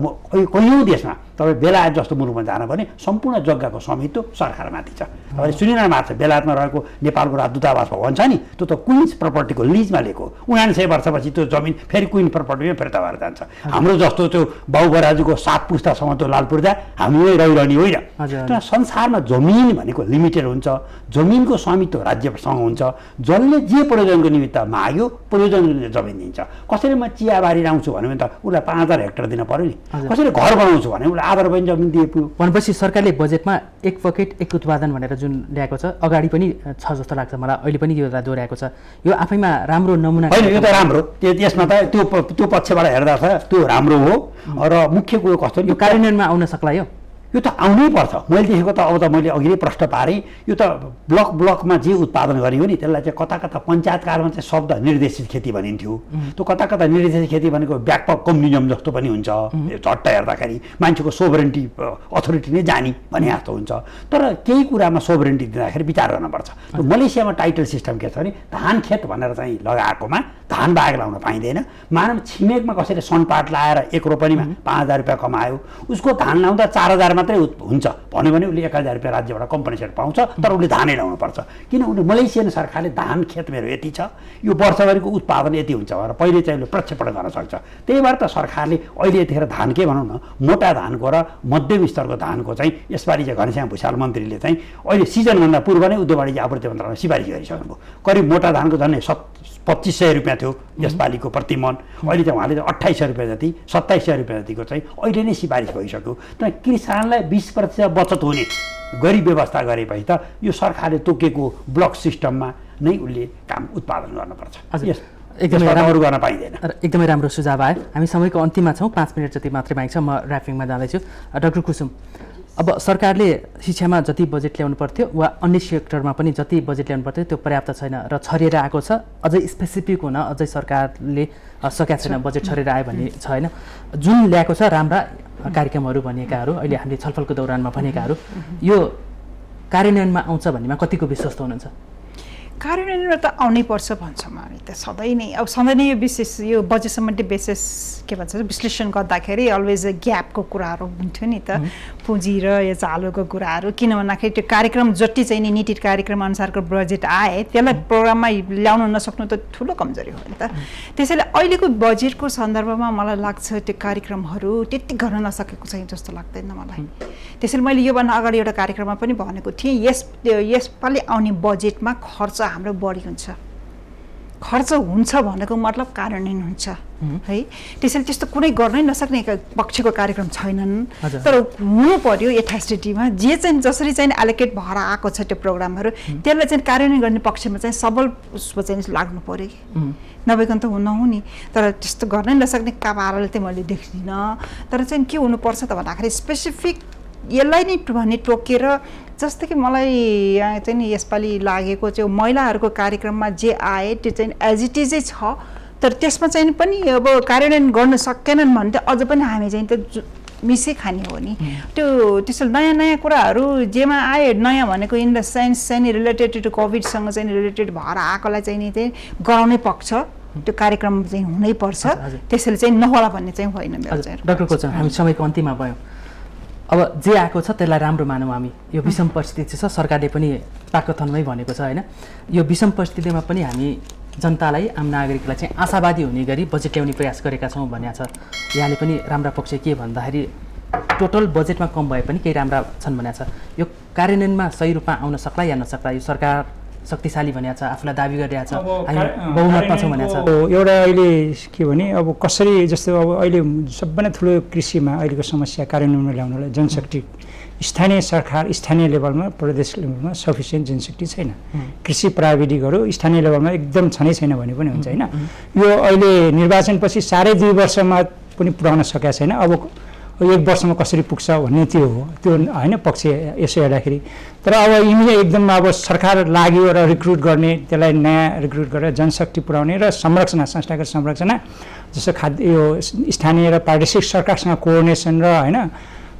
कैयौँ देशमा तपाईँ बेलायत जस्तो मुलुकमा जान भने सम्पूर्ण जग्गाको स्वामित्व सरकारमाथि छ। तपाईँले सुनिरहनु भएको छ बेलायतमा रहेको नेपालको राजदूतावास भवन छ नि, त्यो त क्विन्स प्रपर्टीको लिजमा लिएको। 79 वर्षपछि त्यो जमिन फेरि क्विन प्रपर्टीमै फिर्ता भएर जान्छ। हाम्रो जस्तो त्यो बाउ बराजुको 7 पुस्तासम्म त्यो लाल पूर्जा हामीमै रहिरहने होइन। तर संसारमा जमिन भनेको लिमिटेड हुन्छ, जमिनको स्वामित्व राज्यसँग हुन्छ। जसले जे प्रयोजनको निमित्त माग्यो प्रयोजनको जमिन दिन्छ। कसैले म चियाबारी लाउँछु भन्यो भने त उसलाई 5000 हेक्टर दिन पर्यो नि। कसैले घर बनाउँछु भने उसलाई आधार पनि जमिन दिए पुग्यो। भनेपछि सरकारले बजेटमा एक पकेट एक उत्पादन भनेर जुन ल्याएको छ, अगाडि पनि छ जस्तो लाग्छ मलाई, अहिले पनि यो दोहोऱ्याएको छ। यो आफैमा राम्रो नमुना होइन, यो त राम्रो। त्यसमा त त्यो पक्षबाट हेर्दा त त्यो राम्रो हो। र मुख्य कुरो कस्तो यो कार्यान्वयनमा आउन सक्ला यो त आउनै पर्छ। मैले देखेको त अब त मैले अघि नै प्रश्न पारेँ, यो त ब्लकमा जे उत्पादन गरियो नि त्यसलाई चाहिँ कता कता पञ्चायत कालमा चाहिँ शब्द निर्देशित खेती भनिन्थ्यो। त्यो कता कता निर्देशित खेती भनेको ब्याकअप कम्युनिजम जस्तो पनि हुन्छ। झट्ट हेर्दाखेरि मान्छेको सोभरेन्टी अथोरिटी नै जाने भने जस्तो हुन्छ। तर केही कुरामा सोभरेन्टी दिँदाखेरि विचार गर्नुपर्छ। मलेसियामा टाइटल सिस्टम के छ भने धान खेत भनेर चाहिँ लगाएकोमा धान बाहेक लाउन पाइँदैन। मानव छिमेकमा कसैले सनपाट लाएर 1 रोपनीमा 5000 रुपियाँ कमायो, उसको धान लाउँदा 4000 मात्रै हुन्छ भन्यो भने उसले 1000 रुपियाँ राज्यबाट कम्पनसेट पाउँछ। तर उसले धानै लाउनुपर्छ, किनभने मलेसियन सरकारले धान खेत मेरो यति छ, यो वर्षभरिको उत्पादन यति हुन्छ भनेर पहिले चाहिँ उसले प्रक्षेपण गर्न सक्छ। त्यही भएर त सरकारले अहिले यतिखेर धानकै भनौँ न मोटा धानको र मध्यम स्तरको धानको चाहिँ यसपालि चाहिँ घनश्याम भुषाल मन्त्रीले चाहिँ अहिले सिजनभन्दा पूर्व नै उद्योग वाणिज्य आपूर्ति मन्त्रालयमा सिफारिस गरिसक्नुभयो। करिब मोटा धानको झन्डै 2500 रुपियाँ थियो यसपालिको प्रति मन। अहिले चाहिँ उहाँले 2800 रुपियाँ जति 2700 रुपियाँ जतिको चाहिँ अहिले नै सिफारिस भइसक्यो। तर किसानलाई 20% बचत हुने गरी व्यवस्था गरेपछि त यो सरकारले तोकेको ब्लक सिस्टममा नै उसले काम उत्पादन गर्नुपर्छ। एकदमै राम्रो गर्न पाइँदैन। एकदमै राम्रो सुझाव आयो। हामी समयको अन्तिममा छौँ, 5 मिनट जति मात्रै बाँकी छ। म ऱ्यापिङमा जाँदैछु। डाक्टर कुसुम, अब सरकारले शिक्षामा जति बजेट ल्याउनु पर्थ्यो वा अन्य सेक्टरमा पनि जति बजेट ल्याउनु पर्थ्यो त्यो पर्याप्त छैन र छरिएर आएको छ। अझै स्पेसिफिक हुन अझै सरकारले सकेको छैन, बजेट छरेर आयो भन्ने छ होइन। जुन ल्याएको छ राम्रा कार्यक्रमहरू भनेकाहरू अहिले हामीले छलफलको दौरानमा भनेकाहरू यो कार्यान्वयनमा आउँछ भन्नेमा कतिको विश्वस्त हुनुहुन्छ? कार्यान्वयनमा त आउनै पर्छ भन्छौँ हामी त सधैँ नै। अब सधैँ नै यो विशेष यो बजेट सम्बन्धी बेसिस के भन्छ विश्लेषण गर्दाखेरि अलवेज ग्यापको कुराहरू हुन्थ्यो नि त, पुँजी र यो चालुको कुराहरू। किन भन्दाखेरि त्यो कार्यक्रम जति चाहिँ नि नीति कार्यक्रम अनुसारको बजेट आए त्यसलाई प्रोग्राममा ल्याउन नसक्नु त ठुलो कमजोरी हो नि त। त्यसैले अहिलेको बजेटको सन्दर्भमा मलाई लाग्छ त्यो कार्यक्रमहरू त्यति गर्न नसकेको चाहिँ जस्तो लाग्दैन मलाई। त्यसैले मैले योभन्दा अगाडि एउटा कार्यक्रममा पनि भनेको थिएँ, यसपालि आउने बजेटमा खर्च हाम्रो बढी हुन्छ। खर्च हुन्छ भनेको मतलब कार्यान्वयन हुन्छ है। त्यसैले त्यस्तो कुनै गर्नै नसक्ने पक्षको कार्यक्रम छैनन्। तर हुनु पर्यो यथास्थितिमा जे चाहिँ जसरी चाहिँ एलोकेट भएर आएको छ त्यो प्रोग्रामहरू त्यसलाई चाहिँ कार्यान्वयन गर्ने पक्षमा चाहिँ सबल उसमा चाहिँ लाग्नु पर्यो कि नभइकन त नहुने। तर त्यस्तो गर्नै नसक्ने पाराले चाहिँ मैले देख्दिनँ। तर चाहिँ के हुनुपर्छ त भन्दाखेरि स्पेसिफिक यसलाई नै भने टोकेर, जस्तो कि मलाई चाहिँ नि यसपालि लागेको चाहिँ महिलाहरूको कार्यक्रममा जे आए त्यो चाहिँ एज इट इजै छ। तर त्यसमा चाहिँ पनि अब कार्यान्वयन गर्न सकेनन् भने त अझ पनि हामी चाहिँ त मिसै खाने हो नि। त्यसो नयाँ नयाँ कुराहरू जेमा आए, नयाँ भनेको इन द सेन्स चाहिँ नि रिलेटेड टु कोभिडसँग चाहिँ रिलेटेड भएर आएकोलाई चाहिँ नि चाहिँ गराउनै पक्ष त्यो कार्यक्रम चाहिँ हुनैपर्छ। त्यसैले चाहिँ नहोला भन्ने चाहिँ होइन मेरो चाहिँ। डाक्टर कोचन, हामी समयको अन्तिममा भयौँ। अब जे आएको छ त्यसलाई राम्रो मानौँ हामी। यो विषम परिस्थिति छ, सरकारले पनि ताकथनमै भनेको छ होइन। यो विषम परिस्थितिमा पनि हामी जनतालाई, आम नागरिकलाई चाहिँ आशावादी हुने गरी बजेट ल्याउने प्रयास गरेका छौँ भनेको छ। यहाँले पनि राम्रा पक्ष के भन्दाखेरि टोटल बजेटमा कम भए पनि केही राम्रा छन् भनेको छ। यो कार्यान्वयनमा सही रूपमा आउन सक्ला या नसक्ला? यो सरकार शक्तिशाली भनेको छ, आफूलाई दाबी गरिरहेको छ, हामी बहुमतमा छौँ भनेको छ। एउटा अहिले के भने अब कसरी जस्तो अब अहिले सबभन्दा ठुलो कृषिमा अहिलेको समस्या कार्यान्वयनमा ल्याउनलाई जनशक्ति, स्थानीय सरकार स्थानीय लेभलमा प्रदेश लेभलमा सफिसियन्ट जनशक्ति छैन। कृषि प्राविधिकहरू स्थानीय लेभलमा एकदम छनै छैन भने पनि हुन्छ होइन। यो अहिले निर्वाचनपछि 2.5 वर्षमा पनि पुर्याउन सकेका छैन। अब 1 वर्षमा कसरी पुग्छ भन्ने त्यो हो, त्यो होइन पक्ष यसो हेर्दाखेरि। तर अब यिनी एकदम अब सरकार लाग्यो र रिक्रुट गर्ने, त्यसलाई नयाँ रिक्रुट गरेर जनशक्ति पुर्याउने र संरचना, संस्थागत संरचना जस्तो खाद्य यो स्थानीय र प्रादेशिक सरकारसँग कोअर्डिनेसन र होइन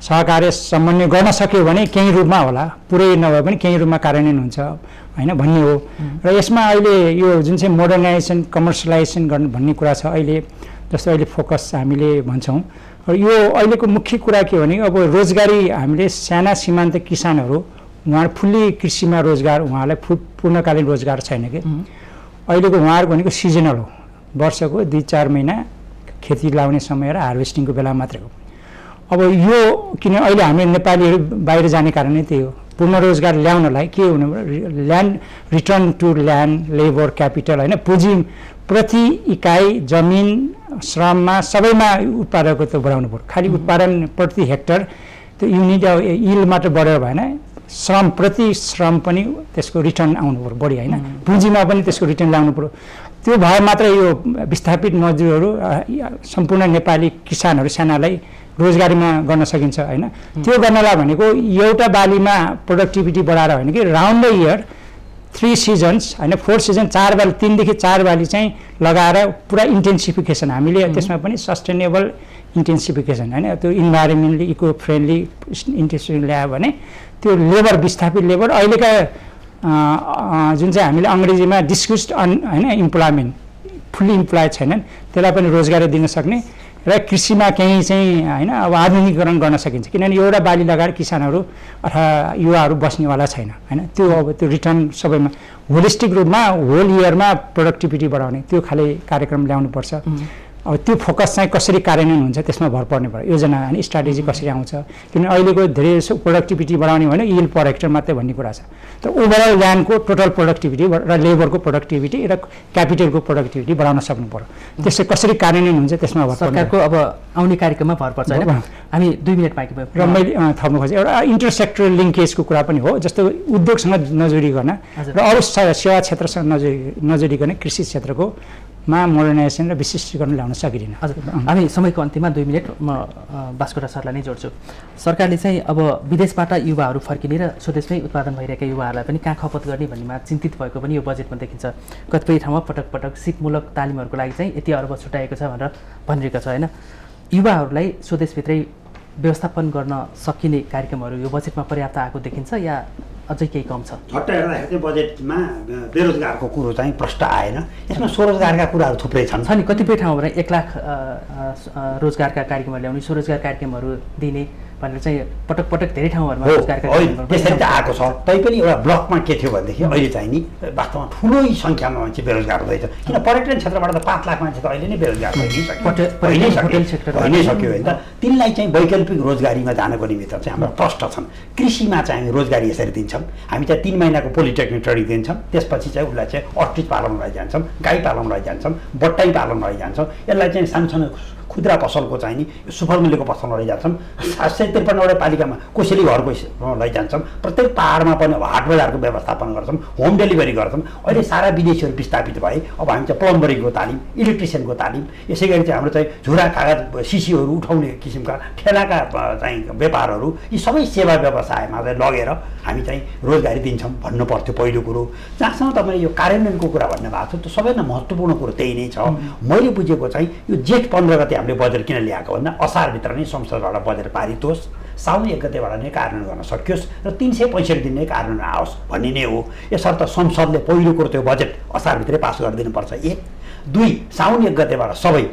सहकार्य समन्वय गर्न सक्यो भने केही रूपमा होला, पुरै नभए पनि केही रूपमा कार्यान्वयन हुन्छ होइन भन्ने हो। र यसमा अहिले यो जुन चाहिँ मोडर्नाइजेसन कमर्सियलाइजेसन गर्नु भन्ने कुरा छ अहिले, जस्तो अहिले फोकस हामीले भन्छौँ। र यो अहिलेको मुख्य कुरा के भने अब रोजगारी हामीले साना सीमान्त किसानहरू उहाँ फुल्ली कृषिमा रोजगार, उहाँलाई पूर्णकालीन रोजगार छैन कि अहिलेको उहाँहरूको भनेको सिजनल हो, वर्षको 2-4 महिना खेती लाउने समय र हार्भेस्टिङको बेला मात्रै हो। अब यो किन अहिले हामी नेपालीहरू बाहिर जाने कारण नै त्यही हो, पूर्ण रोजगार ल्याउनलाई के हुनु पर्यो, land return to land labour capital होइन, पुँजी प्रति इकाइ जमिन श्रममा सबैमा उत्पादकत्व बढाउनु पर्यो। खालि उत्पादन प्रति हेक्टर त्यो युनिट इल मात्र बढेर भएन, श्रम प्रति श्रम पनि त्यसको रिटर्न आउनु पर्यो बढी होइन, पुँजीमा पनि त्यसको रिटर्न ल्याउनु पर्यो। त्यो भए मात्र यो विस्थापित मजदुरहरू सम्पूर्ण नेपाली किसानहरू सानालाई रोजगारीमा गर्न सकिन्छ होइन। त्यो गर्नलाई भनेको एउटा बालीमा प्रोडक्टिभिटी बढाएर होइन कि राउन्ड द इयर 3 सिजन्स होइन 4 सिजन 4 बाली 3 देखि 4 बाली चाहिँ लगाएर पुरा इन्टेन्सिफिकेसन हामीले त्यसमा पनि सस्टेनेबल इन्टेन्सिफिकेसन होइन, त्यो इन्भाइरोमेन्टली इको फ्रेन्डली इन्टेन्सिफिकेसन ल्यायो भने त्यो लेबर विस्थापित लेबर अहिलेका जुन चाहिँ हामीले अङ्ग्रेजीमा डिस्क्युस्ड होइन इम्प्लोइमेन्ट फुल्ली इम्प्लोइड छैनन् त्यसलाई पनि रोजगारी दिन सक्ने र कृषिमा केही चाहिँ होइन अब आधुनिकीकरण गर्न सकिन्छ, किनभने एउटा बाली लगाएर किसानहरू अथवा युवाहरू बस्नेवाला छैन होइन। त्यो अब त्यो रिटर्न सबैमा होलिस्टिक रूपमा होल इयरमा प्रोडक्टिभिटी बढाउने त्यो खाले कार्यक्रम ल्याउनुपर्छ। अब त्यो फोकस चाहिँ कसरी कार्यान्वयन हुन्छ त्यसमा भर पर्ने भयो, योजना अनि स्ट्राटेजी कसरी आउँछ, किनभने अहिलेको धेरै जसो प्रोडक्टिभिटी बढाउने होइन इल पर हेक्टर मात्रै भन्ने कुरा छ। तर ओभरअल ल्यान्डको टोटल प्रोडक्टिभिटी र लेबरको प्रोडक्टिभिटी र क्यापिटलको प्रोडक्टिभिटी बढाउन सक्नु पर्यो। त्यसै कसरी कार्यान्वयन हुन्छ त्यसमा भर सरकारको अब आउने कार्यक्रममा भर पर्छ होइन। हामी 2 मिनट बाँकी भयो र मैले थप्नु खोजेँ एउटा इन्टरसेक्टरल लिङ्केजको कुरा पनि हो, जस्तो उद्योगसँग नजोडिकन र अरू सेवा क्षेत्रसँग नजोडिकन कृषि क्षेत्रको मोडर्नाइजेसन र विशिष्टीकरण ल्याउन सकिँदैन। हजुर, हामी समयको अन्तिममा 2 मिनट म बास्कोटा सरलाई नै जोड्छु। सरकारले चाहिँ अब विदेशबाट युवाहरू फर्किने र स्वदेशमै उत्पादन भइरहेका युवाहरूलाई पनि कहाँ खपत गर्ने भन्नेमा चिन्तित भएको पनि यो बजेटमा देखिन्छ। कतिपय ठाउँमा पटक पटक सिपमूलक तालिमहरूको लागि चाहिँ यति अर्ब छुट्याएको छ भनेर भनिरहेको छ होइन। युवाहरूलाई स्वदेशभित्रै व्यवस्थापन गर्न सकिने कार्यक्रमहरू यो बजेटमा पर्याप्त आएको देखिन्छ या अझै केही कम छ? झट्ट हेर्दाखेरि चाहिँ बजेटमा बेरोजगारको कुरो चाहिँ प्रष्ट आएन, यसमा स्वरोजगारका कुराहरू थुप्रै छन्। नि कतिपय ठाउँमा 1 लाख रोजगारका कार्यक्रमहरू ल्याउने, स्वरोजगार कार्यक्रमहरू दिने भनेर चाहिँ पटक पटक धेरै ठाउँहरूमा रोजगारका कार्यक्रमहरू त्यसरी त आएको छ। तैपनि एउटा ब्लकमा के थियो भनेदेखि अहिले चाहिँ नि वास्तवमा ठुलै सङ्ख्यामा मान्छे बेरोजगार हुँदैछ, किन पर्यटन क्षेत्रबाट त 5 लाख मान्छे त अहिले नै बेरोजगार भइसक्यो होइन त। तिनलाई चाहिँ वैकल्पिक रोजगारीमा जानको निमित्त चाहिँ हाम्रो प्रष्ट छन्। कृषिमा चाहिँ हामी रोजगारी यसरी दिन्छौँ, हामी चाहिँ 3 महिनाको पोलिटेक्निक ट्रेनिङ दिन्छौँ, त्यसपछि चाहिँ उसलाई चाहिँ अस्ट्रिच पालनमा लैजान्छौँ, गाई पालनमा लैजान्छौँ, बट्टाई पालनमा लैजान्छौँ, यसलाई चाहिँ सानसानो खुद्रा पसलको चाहिँ नि सुपर मिलको पसलमा लैजान्छौँ, 753वटा पालिकामा कोसेली घरको लैजान्छौँ, प्रत्येक पाहाडमा पनि अब हाट बजारको व्यवस्थापन गर्छौँ, होम डेलिभरी गर्छौँ। अहिले सारा विदेशीहरू विस्थापित भए, अब हामी चाहिँ प्लम्बरिङको तालिम, इलेक्ट्रिसियनको तालिम, यसै गरी चाहिँ हाम्रो चाहिँ झुरा कागज सिसीहरू उठाउने किसिमका ठेलाका चाहिँ व्यापारहरू यी सबै सेवा व्यवसायमा चाहिँ लगेर हामी चाहिँ रोजगारी दिन्छौँ भन्नु पर्थ्यो पहिलो कुरो। जहाँसम्म तपाईँले यो कार्यान्वयनको कुरा भन्नुभएको छ त्यो सबैभन्दा महत्त्वपूर्ण कुरो त्यही नै छ। मैले बुझेको चाहिँ यो जेठ 15 गते हामीले बजेट किन ल्याएको भन्दा असारभित्र नै संसदबाट बजेट पारित होस्, साउन 1 गतेबाट नै कार्यान्वयन गर्न सकियोस् र 365 दिन नै कार्यान्वयन आओस् भन्ने नै हो। यसर्थ संसदले पहिलो कुरो त्यो बजेट असारभित्रै पास गरिदिनुपर्छ। 1, 2 साउन 1 गतेबाट सबै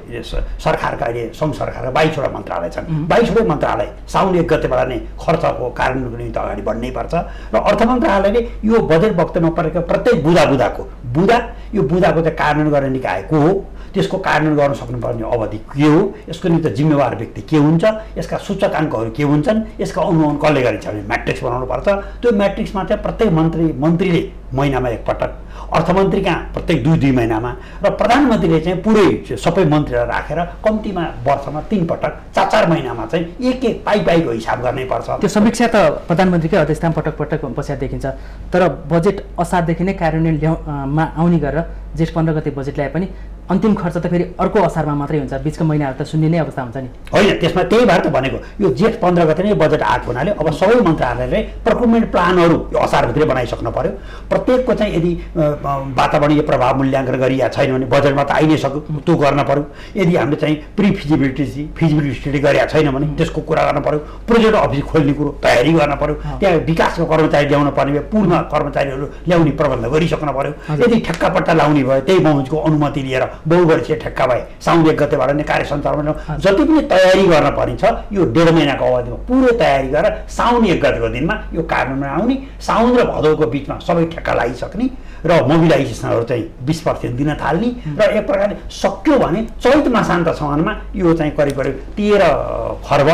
सरकारका अहिले सङ्घ सरकारका 22वटा मन्त्रालय छन्, 22वटै मन्त्रालय साउन 1 गतेबाट नै खर्चको कार्यान्वयनको निम्ति अगाडि बढ्नै पर्छ। र अर्थ मन्त्रालयले यो बजेट वक्तव्यमा परेको प्रत्येक बुँदा यो बुँदाको चाहिँ कार्यान्वयन गर्ने निकाय को हो, त्यसको कार्यान्वयन गर्न सक्नुपर्ने अवधि के हो, यसको निम्ति जिम्मेवार व्यक्ति के हुन्छ, यसका सूचकाङ्कहरू के हुन्छन्, यसका अनुमान कसले गरिन्छ भने म्याट्रिक्स बनाउनु पर्छ। त्यो म्याट्रिक्समा चाहिँ प्रत्येक मन्त्रीले महिनामा एकपटक, अर्थमन्त्री कहाँ प्रत्येक 2 महिनामा र प्रधानमन्त्रीले चाहिँ पुरै सबै मन्त्रीलाई राखेर कम्तीमा वर्षमा 3 पटक 4 महिनामा चाहिँ एक पाइको हिसाब गर्नै पर्छ। त्यो समीक्षा त प्रधानमन्त्रीकै अध्यक्षतामा पटक पटक बसेर देखिन्छ, तर बजेट असारदेखि नै कार्यान्वयनमा आउने गरेर जेठ 15 गते बजेट ल्याए पनि अन्तिम खर्च त फेरि अर्को असारमा मात्रै हुन्छ, बिचको महिनाहरू त शून्य नै अवस्था हुन्छ नि। होइन, त्यसमा त्यही भएर त भनेको यो जेठ 15 गते नै बजेट आएको हुनाले अब सबै मन्त्रालयले प्रोक्युरमेन्ट प्लानहरू यो असारभित्रै बनाइसक्नु पर्यो। प्रत्येकको चाहिँ यदि वातावरणीय प्रभाव मूल्याङ्कन गरिया छैन भने बजेटमा त आइ नै सक्यो, त्यो गर्न पर्यो। यदि हामीले चाहिँ प्री फिजिबिलिटी स्टडी गरेका छैन भने त्यसको कुरा गर्न पर्यो। प्रोजेक्ट अफिस खोल्ने कुरो तयारी गर्न पर्यो। त्यहाँ विकासको कर्मचारी ल्याउन पर्ने, पूर्ण कर्मचारीहरू ल्याउने प्रबन्ध गरिसक्न पर्यो। यदि ठेक्कापट्टा लाउने भयो त्यही मौजको अनुमति लिएर बहुवर्षीय ठेक्का भए साउन 1 गतेबाट नै कार्य सञ्चालन जति पनि तयारी गर्न पर्ने छ यो 1.5 महिनाको अवधिमा पुरै तयारी गरेर साउन 1 गतेको दिनमा यो कार्यान्वयनमा आउने, साउन र भदौको बिचमा सबै ठेक्का लगाइसक्ने र मोबिलाइजेसनहरू चाहिँ 20% दिन थाल्ने र एक प्रकारले सक्यो भने चैत मासान्तसम्ममा यो चाहिँ करिब 13 खर्ब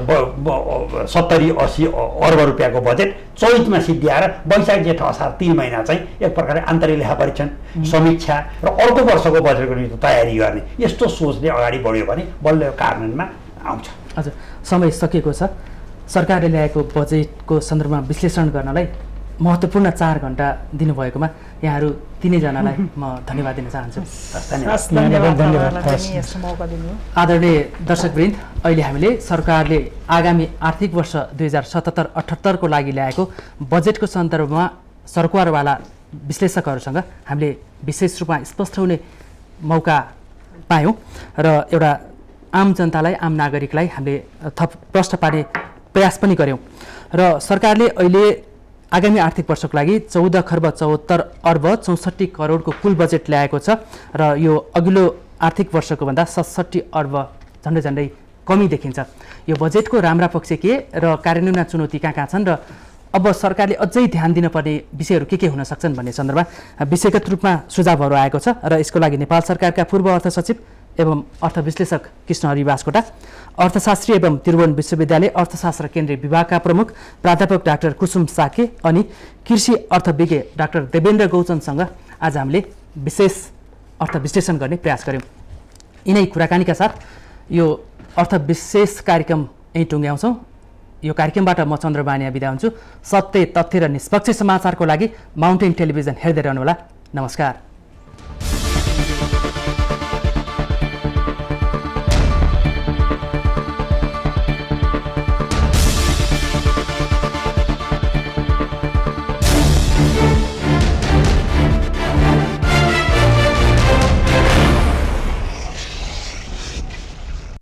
70-80 अर्ब रुपियाँको बजेट चैतमा सिद्धिएर वैशाख जेठ असार 3 महिना चाहिँ एक प्रकारले आन्तरिक लेखा परीक्षण, समीक्षा र अर्को वर्षको बजेटको निम्ति तयारी गर्ने यस्तो सोचले अगाडि बढ्यो भने बल्ल कार्यान्वयनमा आउँछ। हजुर, समय सकिएको छ। सरकारले ल्याएको बजेटको सन्दर्भमा विश्लेषण गर्नलाई महत्त्वपूर्ण 4 घण्टा दिनुभएकोमा यहाँहरू तिनैजनालाई म धन्यवाद दिन चाहन्छु। आदरणीय दर्शकवृन्द, अहिले हामीले सरकारले आगामी आर्थिक वर्ष 2077-78 को लागि ल्याएको बजेटको सन्दर्भमा सरकारवाला विश्लेषकहरूसँग हामीले विशेष रूपमा स्पष्ट हुने मौका पायौँ र एउटा आम जनतालाई, आम नागरिकलाई हामीले थप प्रश्न पार्ने प्रयास पनि गऱ्यौँ र सरकारले अहिले आगामी आर्थिक वर्षको लागि 14 खर्ब 74 अर्ब 64 करोडको कुल बजेट ल्याएको छ र यो अघिल्लो आर्थिक वर्षको भन्दा 67 अर्ब झन्डै कमी देखिन्छ। यो बजेटको राम्रा पक्ष के र कार्यान्वयनमा चुनौती कहाँ छन् र अब सरकारले अझै ध्यान दिनुपर्ने विषयहरू के हुन सक्छन् भन्ने सन्दर्भमा विषयगत रूपमा सुझावहरू आएको छ र यसको लागि नेपाल सरकारका पूर्व अर्थ सचिव एवं अर्थ विश्लेषक कृष्णहरि बास्कोटा, अर्थशास्त्री एवं त्रिभुवन विश्वविद्यालय अर्थशास्त्र केन्द्रीय विभागका प्रमुख प्राध्यापक डाक्टर कुसुम साके अनि कृषि अर्थविज्ञ डाक्टर देवेन्द्र गौचनसँग आज हामीले विशेष अर्थ विश्लेषण गर्ने प्रयास गऱ्यौँ। यिनै कुराकानीका साथ यो अर्थ विशेष कार्यक्रम यहीँ टुङ्ग्याउँछौँ। यो कार्यक्रमबाट म चन्द्र बानिया बिदा हुन्छु। सत्य, तथ्य र निष्पक्ष समाचारको लागि माउन्टेन टेलिभिजन हेर्दै रहनुहोला। नमस्कार।